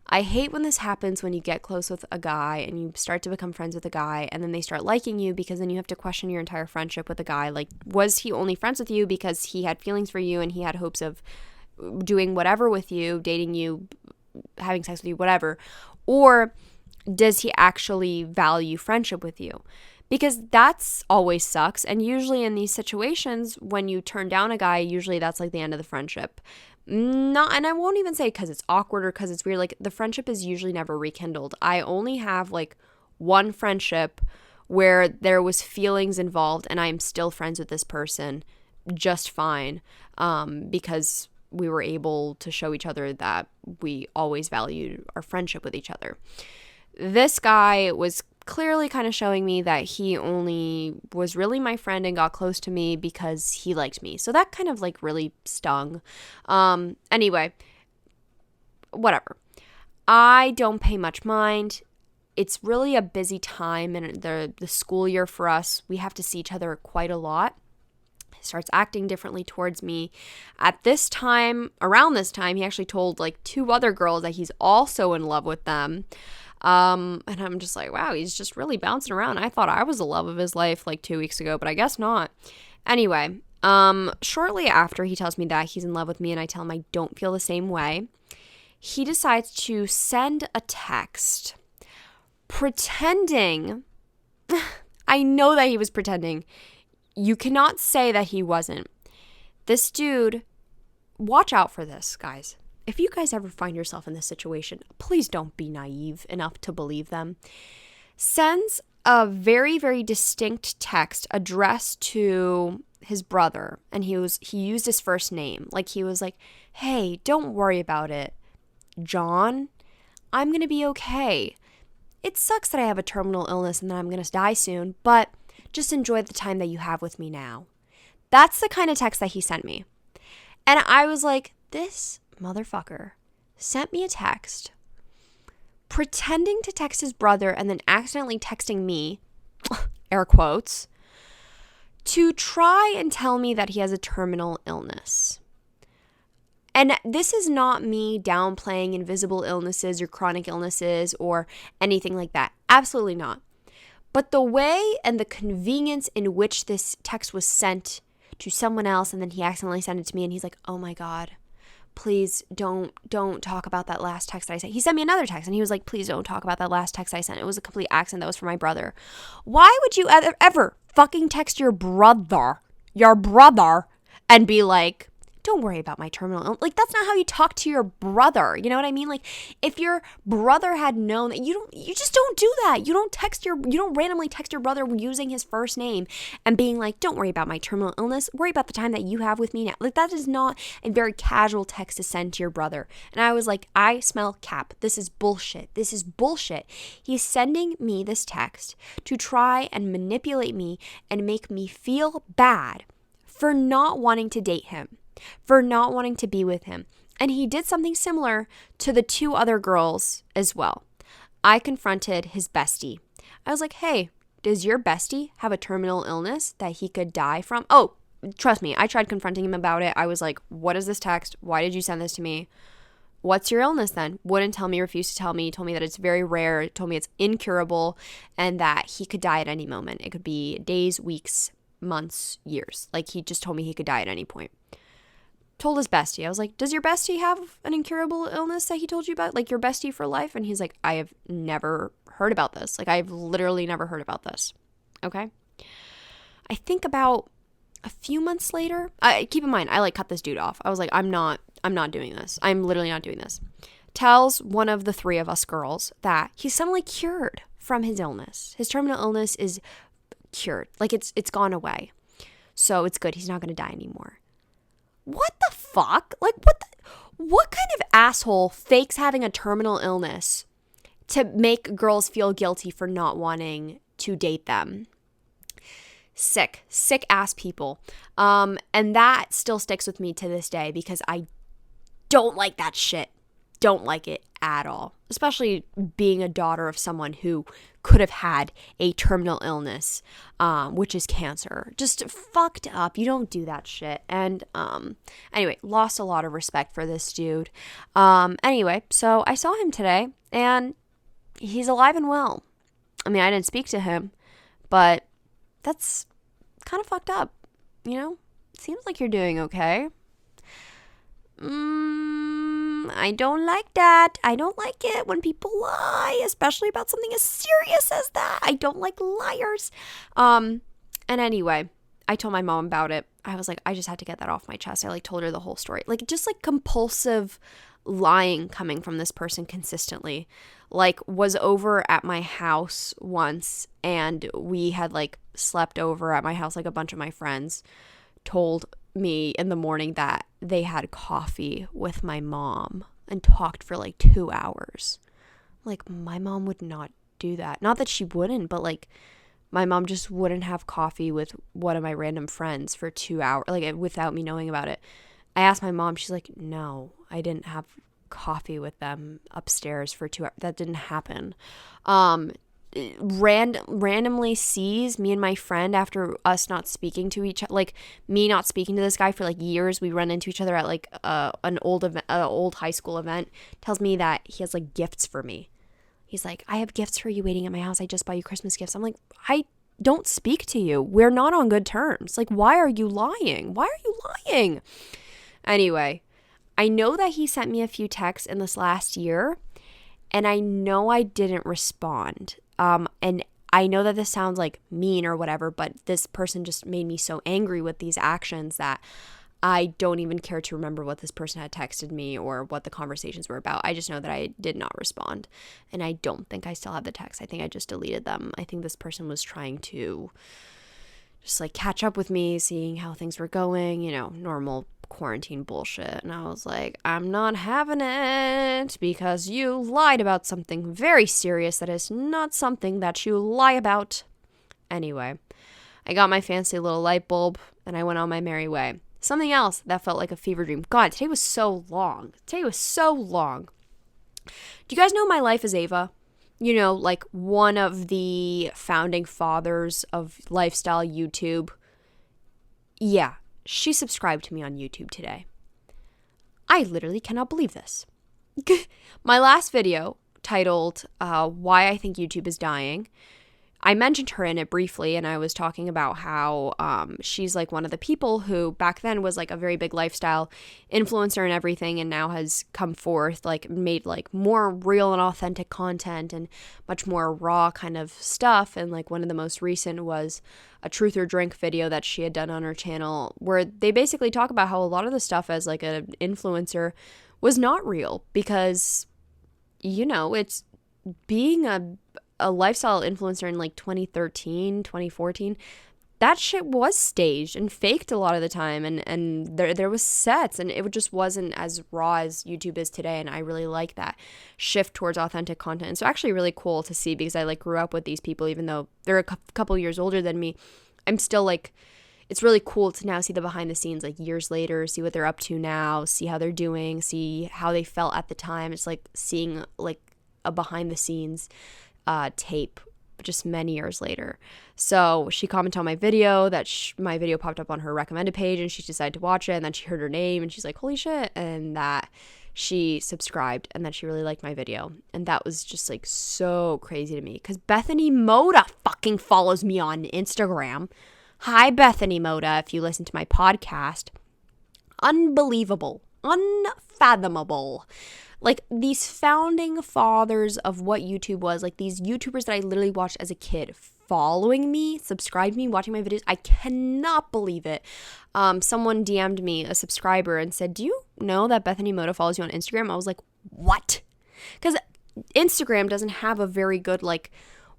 I hate when this happens when you get close with a guy and you start to become friends with a guy and then they start liking you, because then you have to question your entire friendship with a guy. Like, was he only friends with you because he had feelings for you and he had hopes of doing whatever with you, dating you, having sex with you, whatever? Or does he actually value friendship with you? Because that's always sucks. And usually in these situations, when you turn down a guy, usually that's like the end of the friendship. Not, and I won't even say because it's awkward or because it's weird. Like, the friendship is usually never rekindled. I only have like one friendship where there was feelings involved and I'm still friends with this person just fine, because we were able to show each other that we always valued our friendship with each other. This guy was clearly kind of showing me that he only was really my friend and got close to me because he liked me. So that kind of like really stung. Anyway, whatever. I don't pay much mind. It's really a busy time in the school year for us. We have to see each other quite a lot. He starts acting differently towards me. At this time, around this time, he actually told like 2 other girls that he's also in love with them. And I'm just like, wow, he's just really bouncing around. I thought I was the love of his life like 2 weeks ago, but I guess not. Anyway, shortly after he tells me that he's in love with me and I tell him I don't feel the same way, he decides to send a text pretending. I know that he was pretending. You cannot say that he wasn't. This dude, watch out for this, guys. If you guys ever find yourself in this situation, please don't be naive enough to believe them. Sends a very, very distinct text addressed to his brother, and he used his first name. Like, he was like, hey, don't worry about it, John. I'm going to be okay. It sucks that I have a terminal illness and that I'm going to die soon, but just enjoy the time that you have with me now. That's the kind of text that he sent me. And I was like, this motherfucker sent me a text pretending to text his brother and then accidentally texting me, air quotes, to try and tell me that he has a terminal illness. And this is not me downplaying invisible illnesses or chronic illnesses or anything like that. Absolutely not. But the way and the convenience in which this text was sent to someone else, and then he accidentally sent it to me, and he's like, oh my God, please don't talk about that last text that I sent. He sent me another text and he was like, please don't talk about that last text I sent. It was a complete accident. That was for my brother. Why would you ever fucking text your brother, and be like, don't worry about my terminal illness? Like, that's not how you talk to your brother. You know what I mean? Like, if your brother had known that, you just don't do that. You don't randomly text your brother using his first name and being like, don't worry about my terminal illness. Worry about the time that you have with me now. Like, that is not a very casual text to send to your brother. And I was like, I smell cap. This is bullshit. This is bullshit. He's sending me this text to try and manipulate me and make me feel bad for not wanting to date him, for not wanting to be with him. And he did something similar to the 2 other girls as well. I confronted his bestie. I was like, hey, does your bestie have a terminal illness that he could die from? Oh, trust me, I tried confronting him about it. I was like, what is this text? Why did you send this to me? What's your illness then? Wouldn't tell me, refused to tell me, told me that it's very rare, told me it's incurable, and that he could die at any moment. It could be days, weeks, months, years. Like, he just told me he could die at any point. Told his bestie. I was like, does your bestie have an incurable illness that he told you about? Like, your bestie for life? And he's like, I have never heard about this. Like, I've literally never heard about this. Okay? I think about a few months later, keep in mind, I like cut this dude off. I was like, I'm not doing this. I'm literally not doing this. Tells one of the 3 of us girls that he's suddenly cured from his illness. His terminal illness is cured. Like, it's gone away. So it's good. He's not going to die anymore. What the fuck? Like, what kind of asshole fakes having a terminal illness to make girls feel guilty for not wanting to date them? Sick ass people. And that still sticks with me to this day because I don't like that shit. don't like it at all, especially being a daughter of someone who could have had a terminal illness, which is cancer. Just fucked up. You don't do that shit. And anyway, lost a lot of respect for this dude. Anyway, so I saw him today, and he's alive and well. I mean, I didn't speak to him, but that's kind of fucked up, you know? It seems like you're doing okay. I don't like that. I don't like it when people lie, especially about something as serious as that. I don't like liars. And anyway, I told my mom about it. I was like, I just had to get that off my chest. I told her the whole story. Just compulsive lying coming from this person consistently. Was over at my house once, and we had slept over at my house. A bunch of my friends told me in the morning that they had coffee with my mom and talked for 2 hours. My mom would not do that. Not that she wouldn't, but my mom just wouldn't have coffee with one of my random friends for 2 hours, without me knowing about it. I asked my mom, she's like, no, I didn't have coffee with them upstairs for 2 hours. That didn't happen. Randomly sees me and my friend after us not speaking to each other, me not speaking to this guy for years. We run into each other at an old high school event. Tells me that he has gifts for me. He's like, I have gifts for you waiting at my house. I just bought you Christmas gifts. I'm like, I don't speak to you. We're not on good terms. Why are you lying? Why are you lying? Anyway, I know that he sent me a few texts in this last year, and I know I didn't respond. And I know that this sounds mean or whatever, but this person just made me so angry with these actions that I don't even care to remember what this person had texted me or what the conversations were about. I just know that I did not respond, and I don't think I still have the text. I think I just deleted them. I think this person was trying to just catch up with me, seeing how things were going, normal quarantine bullshit. And I was like, I'm not having it because you lied about something very serious that is not something that you lie about. Anyway, I got my fancy little light bulb and I went on my merry way. Something else that felt like a fever dream. God, today was so long. Do you guys know My Life is Ava? One of the founding fathers of lifestyle YouTube. Yeah, she subscribed to me on YouTube today. I literally cannot believe this. My last video, titled Why I Think YouTube is Dying, I mentioned her in it briefly, and I was talking about how she's one of the people who back then was a very big lifestyle influencer and everything, and now has come forth, made more real and authentic content and much more raw kind of stuff. And one of the most recent was a truth or drink video that she had done on her channel, where they basically talk about how a lot of the stuff as an influencer was not real because, it's being a lifestyle influencer in 2013, 2014, that shit was staged and faked a lot of the time, and there was sets, and it just wasn't as raw as YouTube is today. And I really like that shift towards authentic content. And so actually really cool to see, because I grew up with these people, even though they're a couple years older than me. I'm still it's really cool to now see the behind the scenes years later, see what they're up to now, see how they're doing, see how they felt at the time. It's seeing a behind the scenes tape just many years later. So she commented on my video, that my video popped up on her recommended page, and she decided to watch it, and then she heard her name and she's like, holy shit, and that she subscribed and that she really liked my video. And that was just so crazy to me, because Bethany Moda fucking follows me on Instagram. Hi, Bethany Moda, if you listen to my podcast. Unbelievable, unfathomable. These founding fathers of what YouTube was, these YouTubers that I literally watched as a kid, following me, subscribed me, watching my videos. I cannot believe it. Someone DM'd me, a subscriber, and said, do you know that Bethany Moda follows you on Instagram? I was like, what? Because Instagram doesn't have a very good,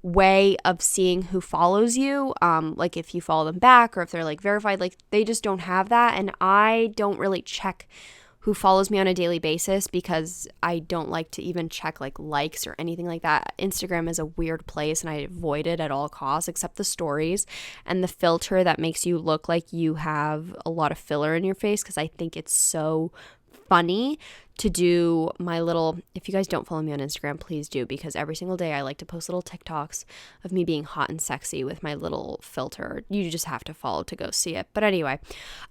way of seeing who follows you. If you follow them back or if they're, verified, they just don't have that. And I don't really check who follows me on a daily basis because I don't like to even check likes or anything like that. Instagram is a weird place and I avoid it at all costs, except the stories and the filter that makes you look like you have a lot of filler in your face, because I think it's so funny to do my little, if you guys don't follow me on Instagram, please do, because every single day I like to post little TikToks of me being hot and sexy with my little filter. You just have to follow to go see it. But anyway,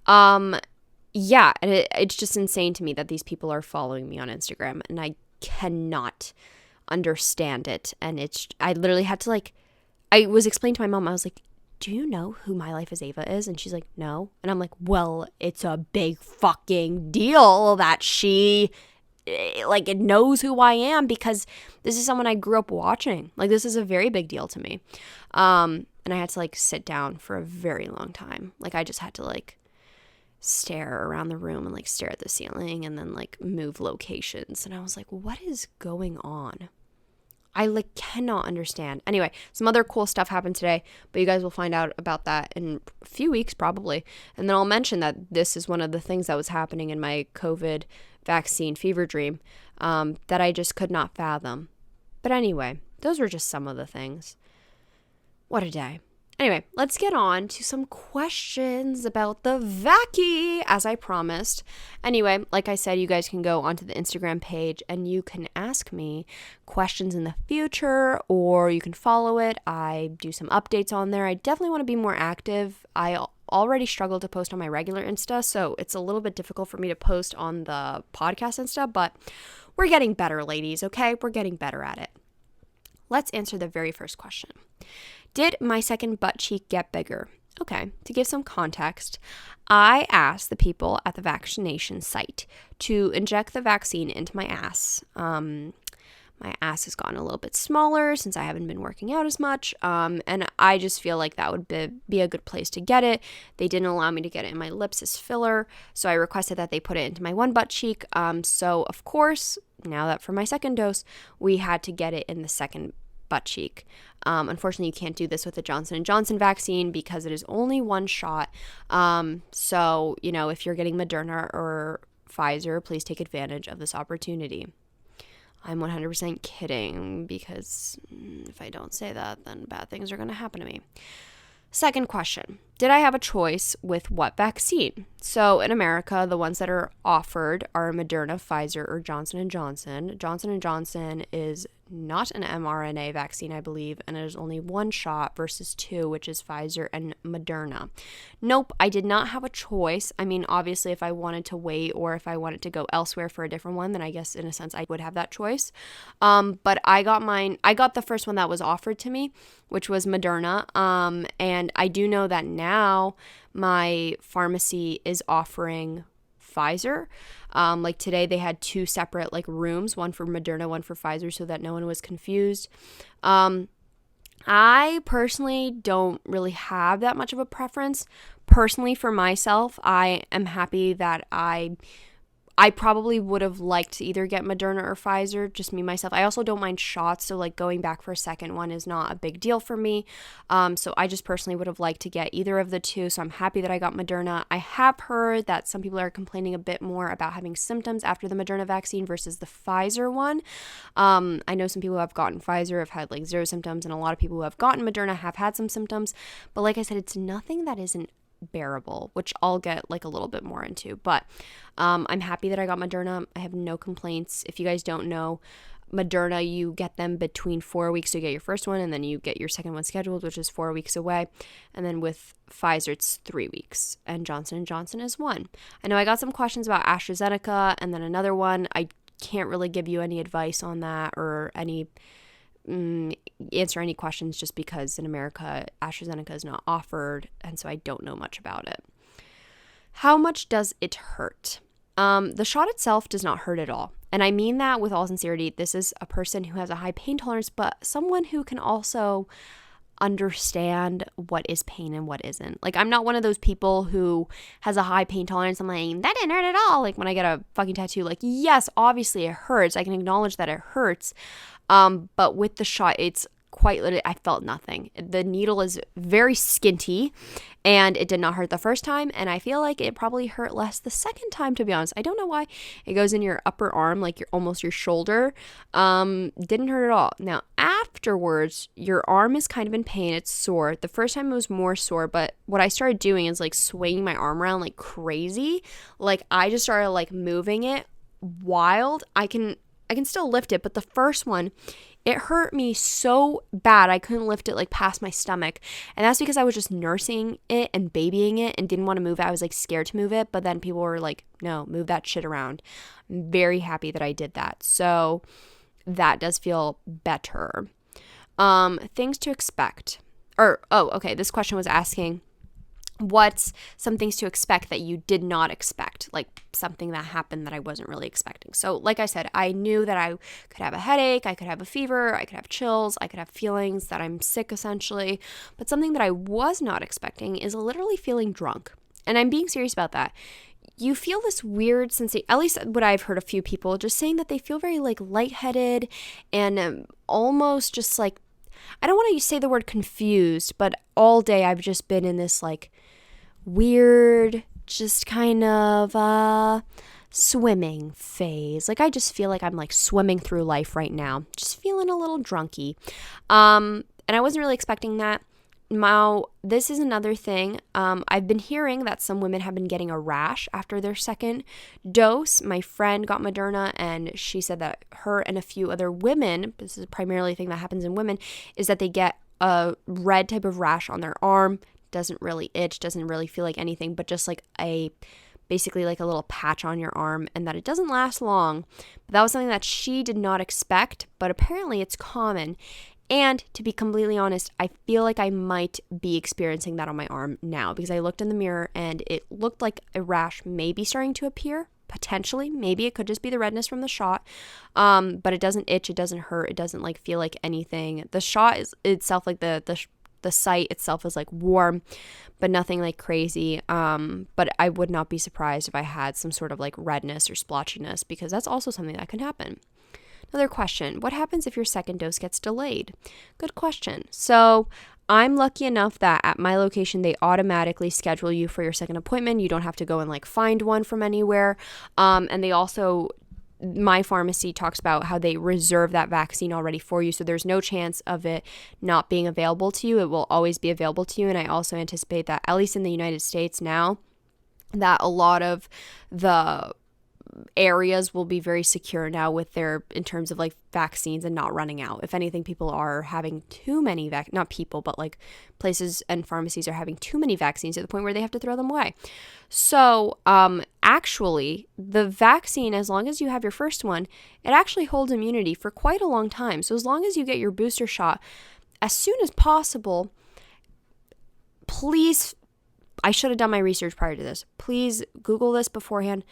yeah, and it's just insane to me that these people are following me on Instagram, and I cannot understand it. And I literally had to I was explaining to my mom, I was like, do you know who My Life as Ava is? And she's like, no. And I'm like, well, it's a big fucking deal that she it knows who I am, because this is someone I grew up watching. This is a very big deal to me. And I had to sit down for a very long time. I just had to stare around the room and stare at the ceiling and then move locations. And I was like, what is going on? I cannot understand. Anyway, some other cool stuff happened today, but you guys will find out about that in a few weeks probably. And then I'll mention that this is one of the things that was happening in my COVID vaccine fever dream that I just could not fathom. But anyway, those were just some of the things. What a day. Anyway, let's get on to some questions about the vaccine, as I promised. Anyway, like I said, you guys can go onto the Instagram page and you can ask me questions in the future, or you can follow it. I do some updates on there. I definitely want to be more active. I already struggle to post on my regular Insta, so it's a little bit difficult for me to post on the podcast Insta, but we're getting better, ladies, okay? We're getting better at it. Let's answer the very first question. Did my second butt cheek get bigger? Okay, to give some context, I asked the people at the vaccination site to inject the vaccine into my ass. My ass has gotten a little bit smaller since I haven't been working out as much, and I just feel like that would be a good place to get it. They didn't allow me to get it in my lips as filler, so I requested that they put it into my one butt cheek. So, of course, now that for my second dose, we had to get it in the second butt cheek. Unfortunately, you can't do this with the Johnson & Johnson vaccine because it is only one shot. So, if you're getting Moderna or Pfizer, please take advantage of this opportunity. I'm 100% kidding, because if I don't say that, then bad things are going to happen to me. Second question, did I have a choice with what vaccine? So in America, the ones that are offered are Moderna, Pfizer, or Johnson & Johnson. Johnson & Johnson is not an mRNA vaccine, I believe, and there's only one shot versus two, which is Pfizer and Moderna. Nope, I did not have a choice. I mean, obviously, if I wanted to wait or if I wanted to go elsewhere for a different one, then I guess in a sense I would have that choice. But I got the first one that was offered to me, which was Moderna. And I do know that now my pharmacy is offering Pfizer. Today they had two separate rooms, one for Moderna, one for Pfizer, so that no one was confused. I personally don't really have that much of a preference. Personally, for myself, I am happy that I probably would have liked to either get Moderna or Pfizer, just me, myself. I also don't mind shots, so going back for a second one is not a big deal for me. So I just personally would have liked to get either of the two, so I'm happy that I got Moderna. I have heard that some people are complaining a bit more about having symptoms after the Moderna vaccine versus the Pfizer one. I know some people who have gotten Pfizer have had zero symptoms, and a lot of people who have gotten Moderna have had some symptoms. But like I said, it's nothing that isn't bearable, which I'll get a little bit more into. But I'm happy that I got Moderna. I have no complaints. If you guys don't know, Moderna, you get them between 4 weeks to get your first one, and then you get your second one scheduled, which is 4 weeks away. And then with Pfizer, it's 3 weeks, and Johnson & Johnson is 1. I know I got some questions about AstraZeneca and then another one. I can't really give you any advice on that or answer any questions, just because in America AstraZeneca is not offered, and so I don't know much about it. How much does it hurt? The shot itself does not hurt at all, and I mean that with all sincerity. This is a person who has a high pain tolerance, but someone who can also understand what is pain and what isn't. I'm not one of those people who has a high pain tolerance. I'm that didn't hurt at all. When I get a fucking tattoo, yes, obviously it hurts. I can acknowledge that it hurts. But with the shot, it's quite literally, I felt nothing. The needle is very skinty, and it did not hurt the first time, and I feel like it probably hurt less the second time, to be honest. I don't know why. It goes in your upper arm, like almost your shoulder. Didn't hurt at all. Now, afterwards, your arm is kind of in pain. It's sore. The first time it was more sore, but what I started doing is like swinging my arm around like crazy. Like I just started like moving it wild. I can still lift it, but the first one, it hurt me so bad I couldn't lift it like past my stomach. And that's because I was just nursing it and babying it and didn't want to move it. I was like scared to move it, but then people were like, no, move that shit around. I'm very happy that I did that. So that does feel better. Things to expect. Okay, this question was asking, what's some things to expect that you did not expect, like something that happened that I wasn't really expecting. So like I said, I knew that I could have a headache, I could have a fever, I could have chills, I could have feelings that I'm sick essentially, but something that I was not expecting is literally feeling drunk. And I'm being serious about that. You feel this weird sensation, at least what I've heard a few people just saying that they feel very like lightheaded and almost just like, I don't want to say the word confused, but all day I've just been in this like weird, just kind of swimming phase. Like I just feel like I'm like swimming through life right now, just feeling a little drunky. And I wasn't really expecting that. Now, this is another thing. I've been hearing that some women have been getting a rash after their second dose. My friend got Moderna, and she said that her and a few other women, this is primarily a thing that happens in women, is that they get a red type of rash on their arm. Doesn't really itch, doesn't really feel like anything, but just like basically like a little patch on your arm, and that it doesn't last long. But that was something that she did not expect, but apparently it's common. And to be completely honest, I feel like I might be experiencing that on my arm now, because I looked in the mirror and it looked like a rash may be starting to appear, potentially. Maybe it could just be the redness from the shot, but it doesn't itch, it doesn't hurt, it doesn't like feel like anything. The shot is itself, like the site itself is like warm, but nothing like crazy. But I would not be surprised if I had some sort of like redness or splotchiness, because that's also something that can happen. Another question, what happens if your second dose gets delayed? Good question. So I'm lucky enough that at my location, they automatically schedule you for your second appointment. You don't have to go and like find one from anywhere. And they also, my pharmacy talks about how they reserve that vaccine already for you. So there's no chance of it not being available to you. It will always be available to you. And I also anticipate that, at least in the United States now, that a lot of the areas will be very secure now with their, in terms of like vaccines and not running out. If anything, people are having too many not people, but like places and pharmacies are having too many vaccines to the point where they have to throw them away. So actually the vaccine, as long as you have your first one, it actually holds immunity for quite a long time. So as long as you get your booster shot as soon as possible, please, I should have done my research prior to this, please Google this beforehand.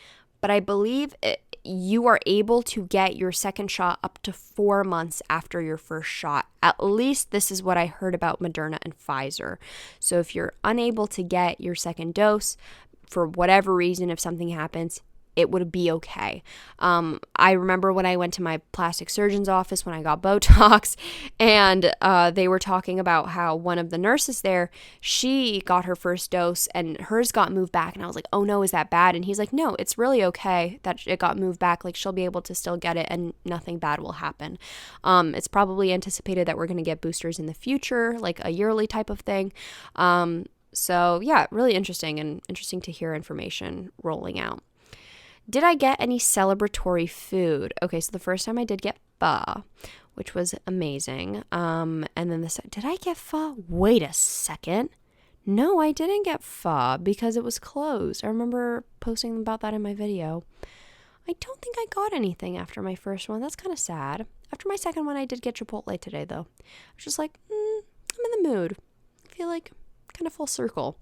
But I believe you are able to get your second shot up to 4 months after your first shot. At least this is what I heard about Moderna and Pfizer. So if you're unable to get your second dose for whatever reason, if something happens, it would be okay. I remember when I went to my plastic surgeon's office when I got Botox, and they were talking about how one of the nurses there, she got her first dose and hers got moved back. And I was like, oh no, is that bad? And he's like, no, it's really okay that it got moved back. Like she'll be able to still get it and nothing bad will happen. It's probably anticipated that we're going to get boosters in the future, like a yearly type of thing. So yeah, really interesting to hear information rolling out. Did I get any celebratory food? Okay, so the first time I did get pho, which was amazing. And then did I get pho? Wait a second. No, I didn't get pho because it was closed. I remember posting about that in my video. I don't think I got anything after my first one. That's kind of sad. After my second one, I did get Chipotle today, though. I was just like, I'm in the mood. I feel like kind of full circle.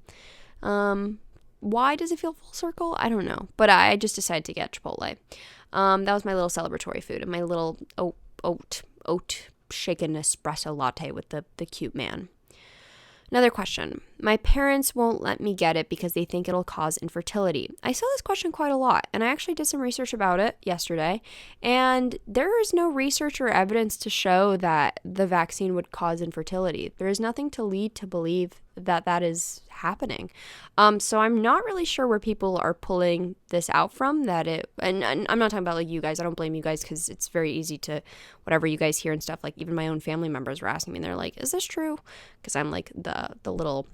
Why does it feel full circle? I don't know. But I just decided to get Chipotle. That was my little celebratory food, and my little oat shaken espresso latte with the cute man. Another question. My parents won't let me get it because they think it'll cause infertility. I saw this question quite a lot, and I actually did some research about it yesterday, and there is no research or evidence to show that the vaccine would cause infertility. There is nothing to lead to believe that that is happening. So I'm not really sure where people are pulling this out from, and I'm not talking about like you guys. I don't blame you guys, because it's very easy to, whatever you guys hear and stuff, like even my own family members were asking me, and they're like, is this true? Because I'm like the little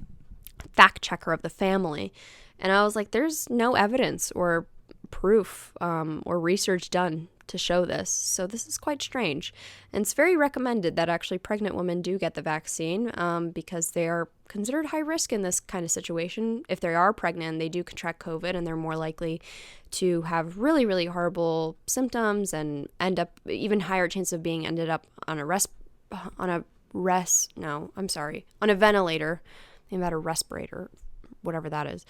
fact checker of the family. And I was like, there's no evidence or proof or research done to show this. So this is quite strange. And it's very recommended that actually pregnant women do get the vaccine because they are considered high risk in this kind of situation. If they are pregnant, they do contract COVID, and they're more likely to have really, really horrible symptoms and end up even higher chance of being ended up on a ventilator. About a respirator, whatever that is,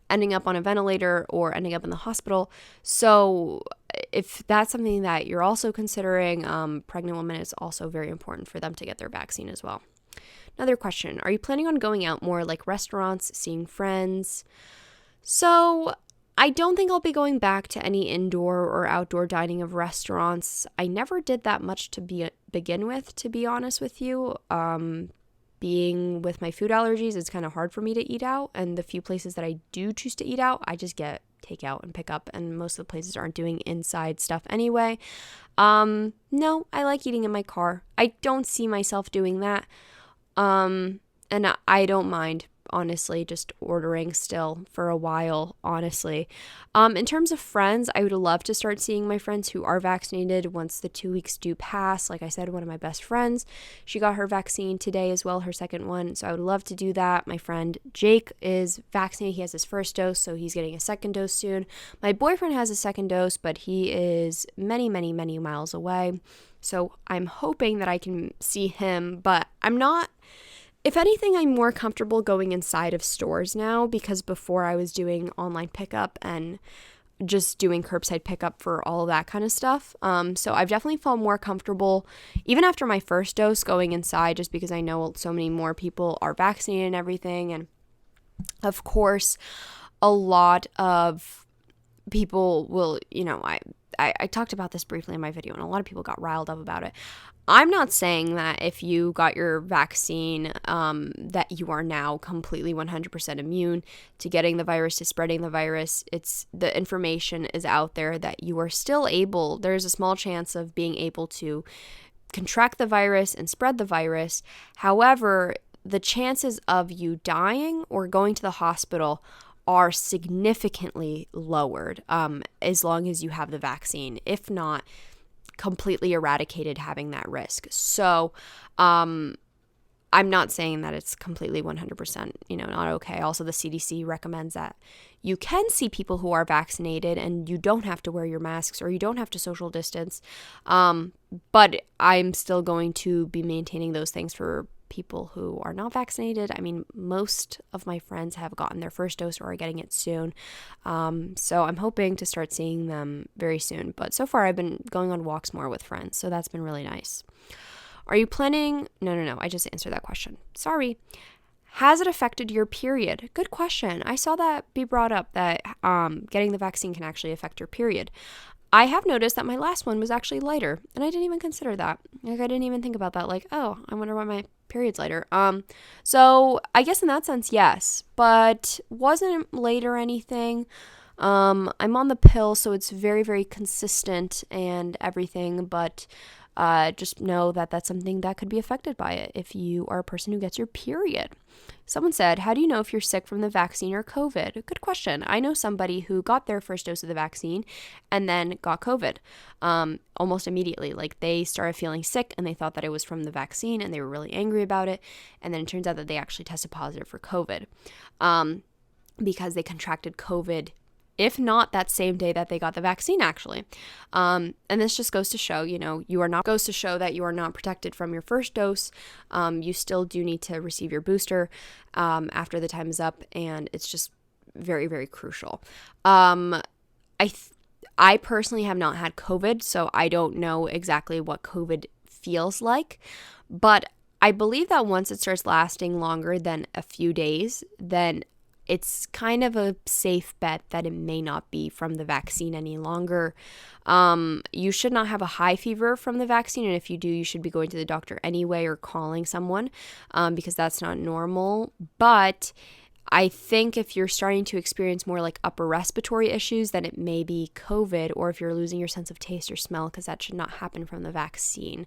ending up on a ventilator or ending up in the hospital. So if that's something that you're also considering, pregnant women, it's also very important for them to get their vaccine as well. Another question, are you planning on going out more, like restaurants, seeing friends? So I don't think I'll be going back to any indoor or outdoor dining of restaurants. I never did that much to begin with, to be honest with you. Being with my food allergies, it's kind of hard for me to eat out, and the few places that I do choose to eat out, I just get takeout and pick up, and most of the places aren't doing inside stuff anyway. No, I like eating in my car. I don't see myself doing that, and I don't mind, honestly, just ordering still for a while, honestly. In terms of friends, I would love to start seeing my friends who are vaccinated once the 2 weeks do pass. Like I said, one of my best friends, she got her vaccine today as well, her second one, so I would love to do that. My friend Jake is vaccinated. He has his first dose, so he's getting a second dose soon. My boyfriend has a second dose, but he is many, many, many miles away, so I'm hoping that I can see him, but I'm not. If anything, I'm more comfortable going inside of stores now, because before I was doing online pickup and just doing curbside pickup for all of that kind of stuff. So I've definitely felt more comfortable, even after my first dose, going inside, just because I know so many more people are vaccinated and everything. And of course, a lot of people will, I talked about this briefly in my video, and a lot of people got riled up about it. I'm not saying that if you got your vaccine, that you are now completely 100% immune to getting the virus, to spreading the virus. The information is out there that you are still able, there's a small chance of being able to contract the virus and spread the virus. However, the chances of you dying or going to the hospital are significantly lowered as long as you have the vaccine, if not completely eradicated having that risk. So I'm not saying that it's completely 100%, not okay. Also, the CDC recommends that you can see people who are vaccinated and you don't have to wear your masks or you don't have to social distance. But I'm still going to be maintaining those things for people who are not vaccinated. I mean, most of my friends have gotten their first dose or are getting it soon. So I'm hoping to start seeing them very soon. But so far, I've been going on walks more with friends. So that's been really nice. Are you planning? No. I just answered that question. Sorry. Has it affected your period? Good question. I saw that be brought up, that getting the vaccine can actually affect your period. I have noticed that my last one was actually lighter, and I didn't even consider that. I didn't even think about that. Oh, I wonder why my period's lighter. So I guess in that sense, yes, but wasn't late or anything. I'm on the pill, so it's very, very consistent and everything, but just know that that's something that could be affected by it if you are a person who gets your period. Someone said, how do you know if you're sick from the vaccine or COVID? Good question. I know somebody who got their first dose of the vaccine and then got COVID almost immediately. They started feeling sick and they thought that it was from the vaccine and they were really angry about it. And then it turns out that they actually tested positive for COVID because they contracted COVID, if not that same day that they got the vaccine, actually. And this just goes to show, that you are not protected from your first dose. You still do need to receive your booster after the time is up, and it's just very, very crucial. I personally have not had COVID, so I don't know exactly what COVID feels like, but I believe that once it starts lasting longer than a few days, then it's kind of a safe bet that it may not be from the vaccine any longer. You should not have a high fever from the vaccine, and if you do, you should be going to the doctor anyway or calling someone, because that's not normal. But I think if you're starting to experience more like upper respiratory issues, then it may be COVID, or if you're losing your sense of taste or smell, because that should not happen from the vaccine.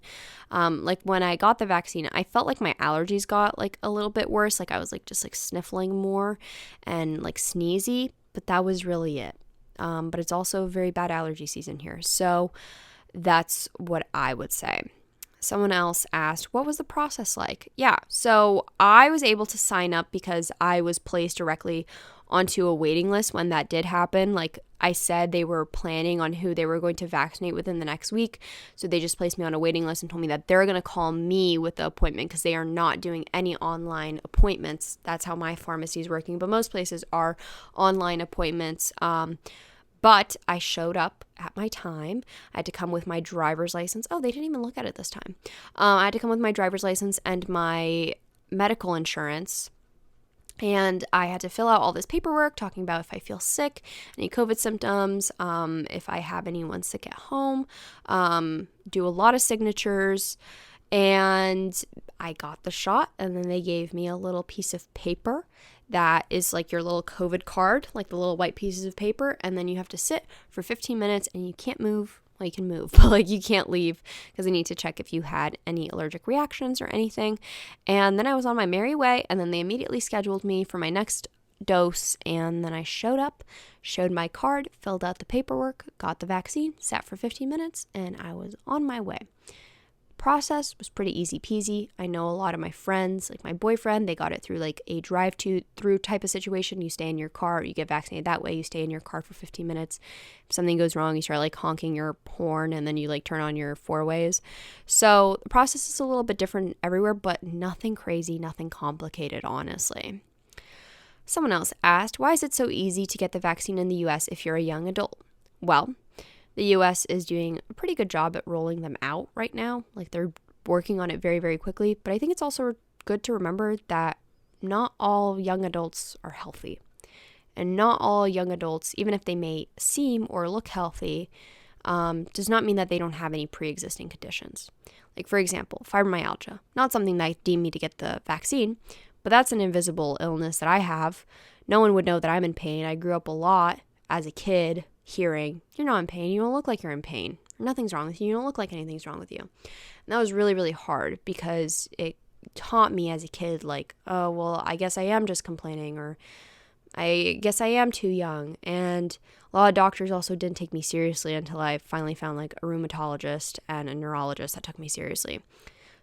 Like when I got the vaccine, I felt like my allergies got like a little bit worse. Like I was like just like sniffling more and like sneezy, but that was really it. But it's also a very bad allergy season here. So that's what I would say. Someone else asked, what was the process like? Yeah, so I was able to sign up because I was placed directly onto a waiting list when that did happen. Like I said, they were planning on who they were going to vaccinate within the next week. So they just placed me on a waiting list and told me that they're going to call me with the appointment because they are not doing any online appointments. That's how my pharmacy is working. But most places are online appointments. But I showed up at my time. I had to come with my driver's license. Oh, they didn't even look at it this time. I had to come with my driver's license and my medical insurance. And I had to fill out all this paperwork talking about if I feel sick, any COVID symptoms, if I have anyone sick at home, do a lot of signatures. And I got the shot, and then they gave me a little piece of paper that is like your little COVID card, like the little white pieces of paper, and then you have to sit for 15 minutes and you can't move. Well, you can move, but like you can't leave because they need to check if you had any allergic reactions or anything. And then I was on my merry way, and then they immediately scheduled me for my next dose, and then I showed up, showed my card, filled out the paperwork, got the vaccine, sat for 15 minutes, and I was on my way. Process was pretty easy peasy. I know a lot of my friends, like my boyfriend, they got it through like a drive-through type of situation. You stay in your car, you get vaccinated that way, you stay in your car for 15 minutes. If something goes wrong, you start like honking your horn, and then you like turn on your four ways. So the process is a little bit different everywhere, but nothing crazy, nothing complicated, honestly. Someone else asked, why is it so easy to get the vaccine in the US if you're a young adult? Well, the US is doing a pretty good job at rolling them out right now. Like they're working on it very, very quickly. But I think it's also good to remember that not all young adults are healthy. And not all young adults, even if they may seem or look healthy, does not mean that they don't have any pre-existing conditions. Like for example, fibromyalgia. Not something that deemed me to get the vaccine, but that's an invisible illness that I have. No one would know that I'm in pain. I grew up a lot as a kid hearing, you're not in pain, you don't look like you're in pain, nothing's wrong with you, you don't look like anything's wrong with you. And that was really, really hard because it taught me as a kid, like, oh, well, I guess I am just complaining, or I guess I am too young. And a lot of doctors also didn't take me seriously until I finally found like a rheumatologist and a neurologist that took me seriously.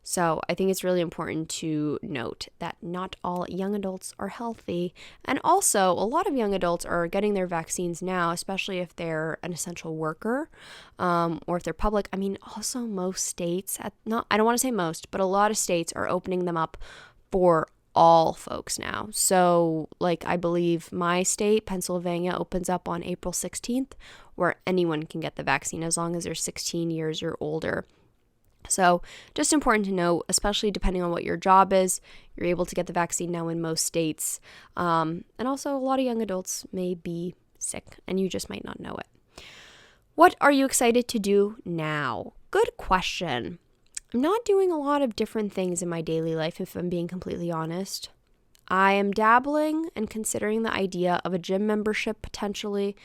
So I think it's really important to note that not all young adults are healthy. And also, a lot of young adults are getting their vaccines now, especially if they're an essential worker, or if they're public. I mean, also most states, I don't want to say most, but a lot of states are opening them up for all folks now. So like I believe my state, Pennsylvania, opens up on April 16th, where anyone can get the vaccine as long as they're 16 years or older. So just important to know, especially depending on what your job is, you're able to get the vaccine now in most states. And also a lot of young adults may be sick and you just might not know it. What are you excited to do now? Good question. I'm not doing a lot of different things in my daily life, if I'm being completely honest. I am dabbling and considering the idea of a gym membership potentially,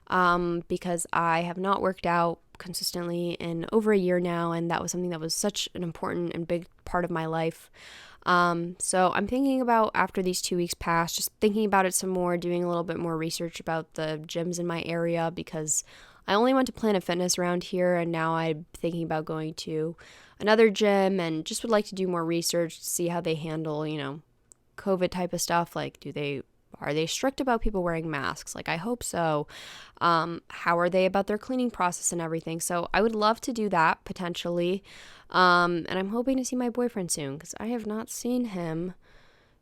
because I have not worked out consistently in over a year now, and that was something that was such an important and big part of my life. So I'm thinking about, after these 2 weeks pass, just thinking about it some more, doing a little bit more research about the gyms in my area, because I only went to Planet Fitness around here, and now I'm thinking about going to another gym, and just would like to do more research to see how they handle, COVID type of stuff. Like, are they strict about people wearing masks? Like, I hope so. How are they about their cleaning process and everything? So I would love to do that potentially. And I'm hoping to see my boyfriend soon, because I have not seen him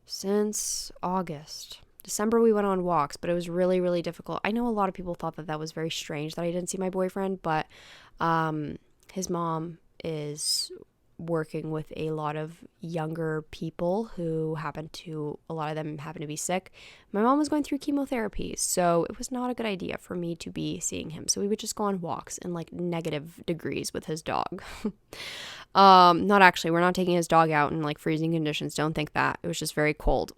since August. December we went on walks, but it was really, really difficult. I know a lot of people thought that was very strange that I didn't see my boyfriend, but his mom is working with a lot of younger people who a lot of them happen to be sick. My mom was going through chemotherapy, so it was not a good idea for me to be seeing him. So we would just go on walks in like negative degrees with his dog. Not actually, we're not taking his dog out in like freezing conditions. Don't think that. It was just very cold.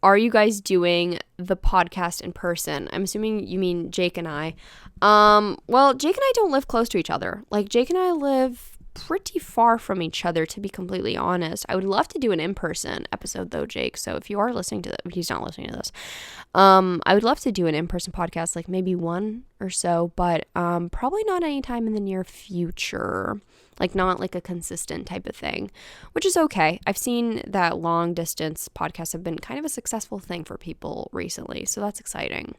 Are you guys doing the podcast in person? I'm assuming you mean Jake and I. Well, Jake and I don't live close to each other. Like, Jake and I live pretty far from each other, to be completely honest. I would love to do an in-person episode, though, Jake. So if you are listening to this, he's not listening to this. I would love to do an in-person podcast, like maybe one or so, but probably not anytime in the near future. Like, not like a consistent type of thing, which is okay. I've seen that long distance podcasts have been kind of a successful thing for people recently, so that's exciting.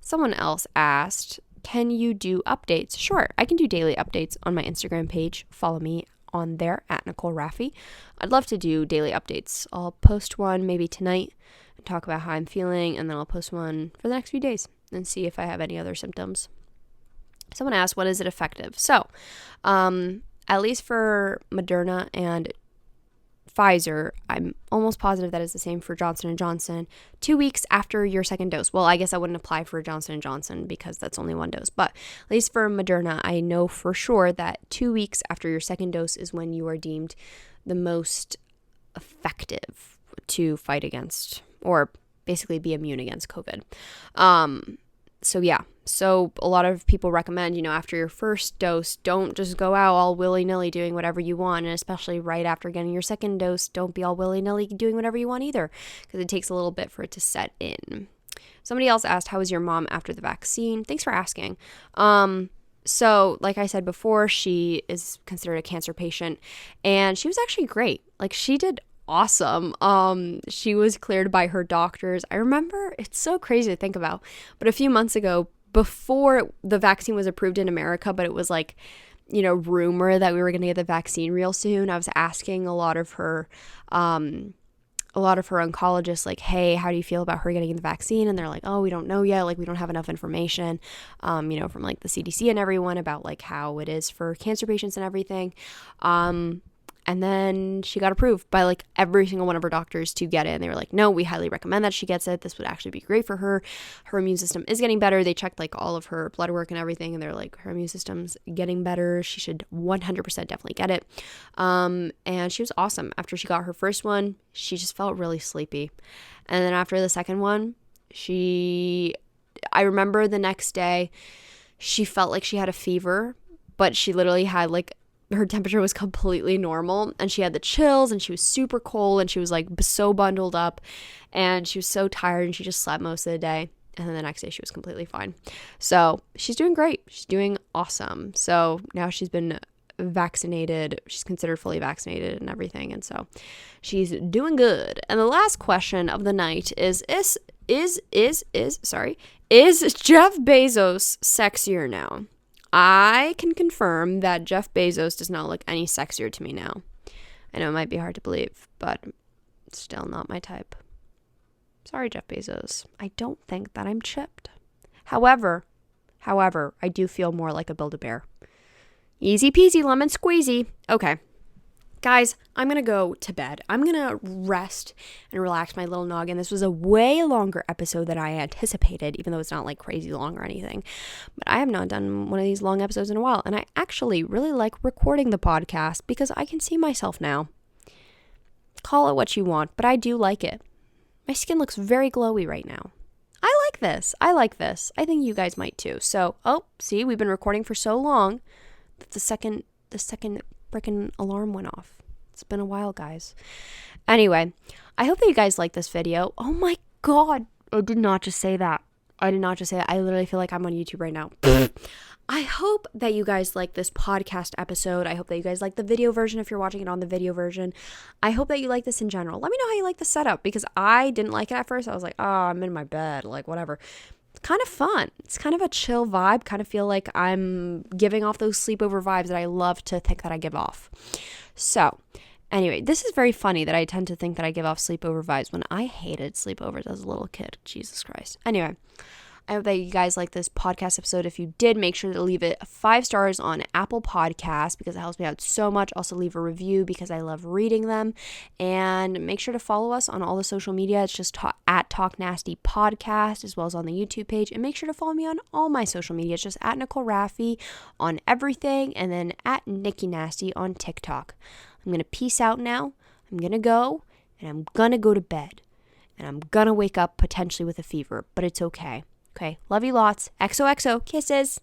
Someone else asked, can you do updates? Sure, I can do daily updates on my Instagram page. Follow me on there at Nicole Raffi. I'd love to do daily updates. I'll post one maybe tonight and talk about how I'm feeling, and then I'll post one for the next few days and see if I have any other symptoms. Someone asked, when is it effective? So, at least for Moderna and Pfizer, I'm almost positive that is the same for Johnson & Johnson, 2 weeks after your second dose. Well, I guess I wouldn't apply for Johnson & Johnson because that's only one dose. But at least for Moderna, I know for sure that 2 weeks after your second dose is when you are deemed the most effective to fight against, or basically be immune against COVID. So a lot of people recommend, after your first dose, don't just go out all willy-nilly doing whatever you want. And especially right after getting your second dose, don't be all willy-nilly doing whatever you want either, because it takes a little bit for it to set in. Somebody else asked, how is your mom after the vaccine? Thanks for asking. So like I said before, she is considered a cancer patient, and she was actually great. Like, she did awesome. She was cleared by her doctors. I remember, it's so crazy to think about, but a few months ago, before the vaccine was approved in America, but it was like, rumor that we were going to get the vaccine real soon, I was asking a lot of her oncologists, like, hey, how do you feel about her getting the vaccine? And they're like, oh, we don't know yet. Like, we don't have enough information, from like the CDC and everyone about like how it is for cancer patients and everything. And then she got approved by like every single one of her doctors to get it. And they were like, no, we highly recommend that she gets it. This would actually be great for her. Her immune system is getting better. They checked like all of her blood work and everything, and they're like, her immune system's getting better. She should 100% definitely get it. And she was awesome. After she got her first one, she just felt really sleepy. And then after the second one, I remember the next day, she felt like she had a fever, but she literally had like, her temperature was completely normal, and she had the chills, and she was super cold, and she was like so bundled up, and she was so tired, and she just slept most of the day. And then the next day she was completely fine. So she's doing great. She's doing awesome. So now she's been vaccinated. She's considered fully vaccinated and everything. And so she's doing good. And the last question of the night is Jeff Bezos sexier now? I can confirm that Jeff Bezos does not look any sexier to me now. I know it might be hard to believe, but it's still not my type. Sorry, Jeff Bezos. I don't think that I'm chipped. However, I do feel more like a Build-A-Bear. Easy peasy lemon squeezy. Okay. Guys, I'm going to go to bed. I'm going to rest and relax my little noggin. This was a way longer episode than I anticipated, even though it's not like crazy long or anything. But I have not done one of these long episodes in a while. And I actually really like recording the podcast because I can see myself now. Call it what you want, but I do like it. My skin looks very glowy right now. I like this. I think you guys might too. So, see, we've been recording for so long that the second freaking alarm went off. It's been a while, guys. Anyway, I hope that you guys like this video. Oh my God. I did not just say that. I literally feel like I'm on YouTube right now. I hope that you guys like this podcast episode. I hope that you guys like the video version if you're watching it on the video version. I hope that you like this in general. Let me know how you like the setup, because I didn't like it at first. I was like, oh, I'm in my bed, like whatever. It's kind of fun. It's kind of a chill vibe. Kind of feel like I'm giving off those sleepover vibes that I love to think that I give off. So anyway, this is very funny that I tend to think that I give off sleepover vibes when I hated sleepovers as a little kid. Jesus Christ. Anyway, I hope that you guys like this podcast episode. If you did, make sure to leave it 5 stars on Apple Podcasts because it helps me out so much. Also leave a review because I love reading them. And make sure to follow us on all the social media. It's just at Talk Nasty Podcast, as well as on the YouTube page. And make sure to follow me on all my social media. It's just at Nicole Raffi on everything, and then at Nikki Nasty on TikTok. I'm going to peace out now. I'm going to go, and I'm going to go to bed. And I'm going to wake up potentially with a fever, but it's okay. Okay, love you lots. XOXO, kisses.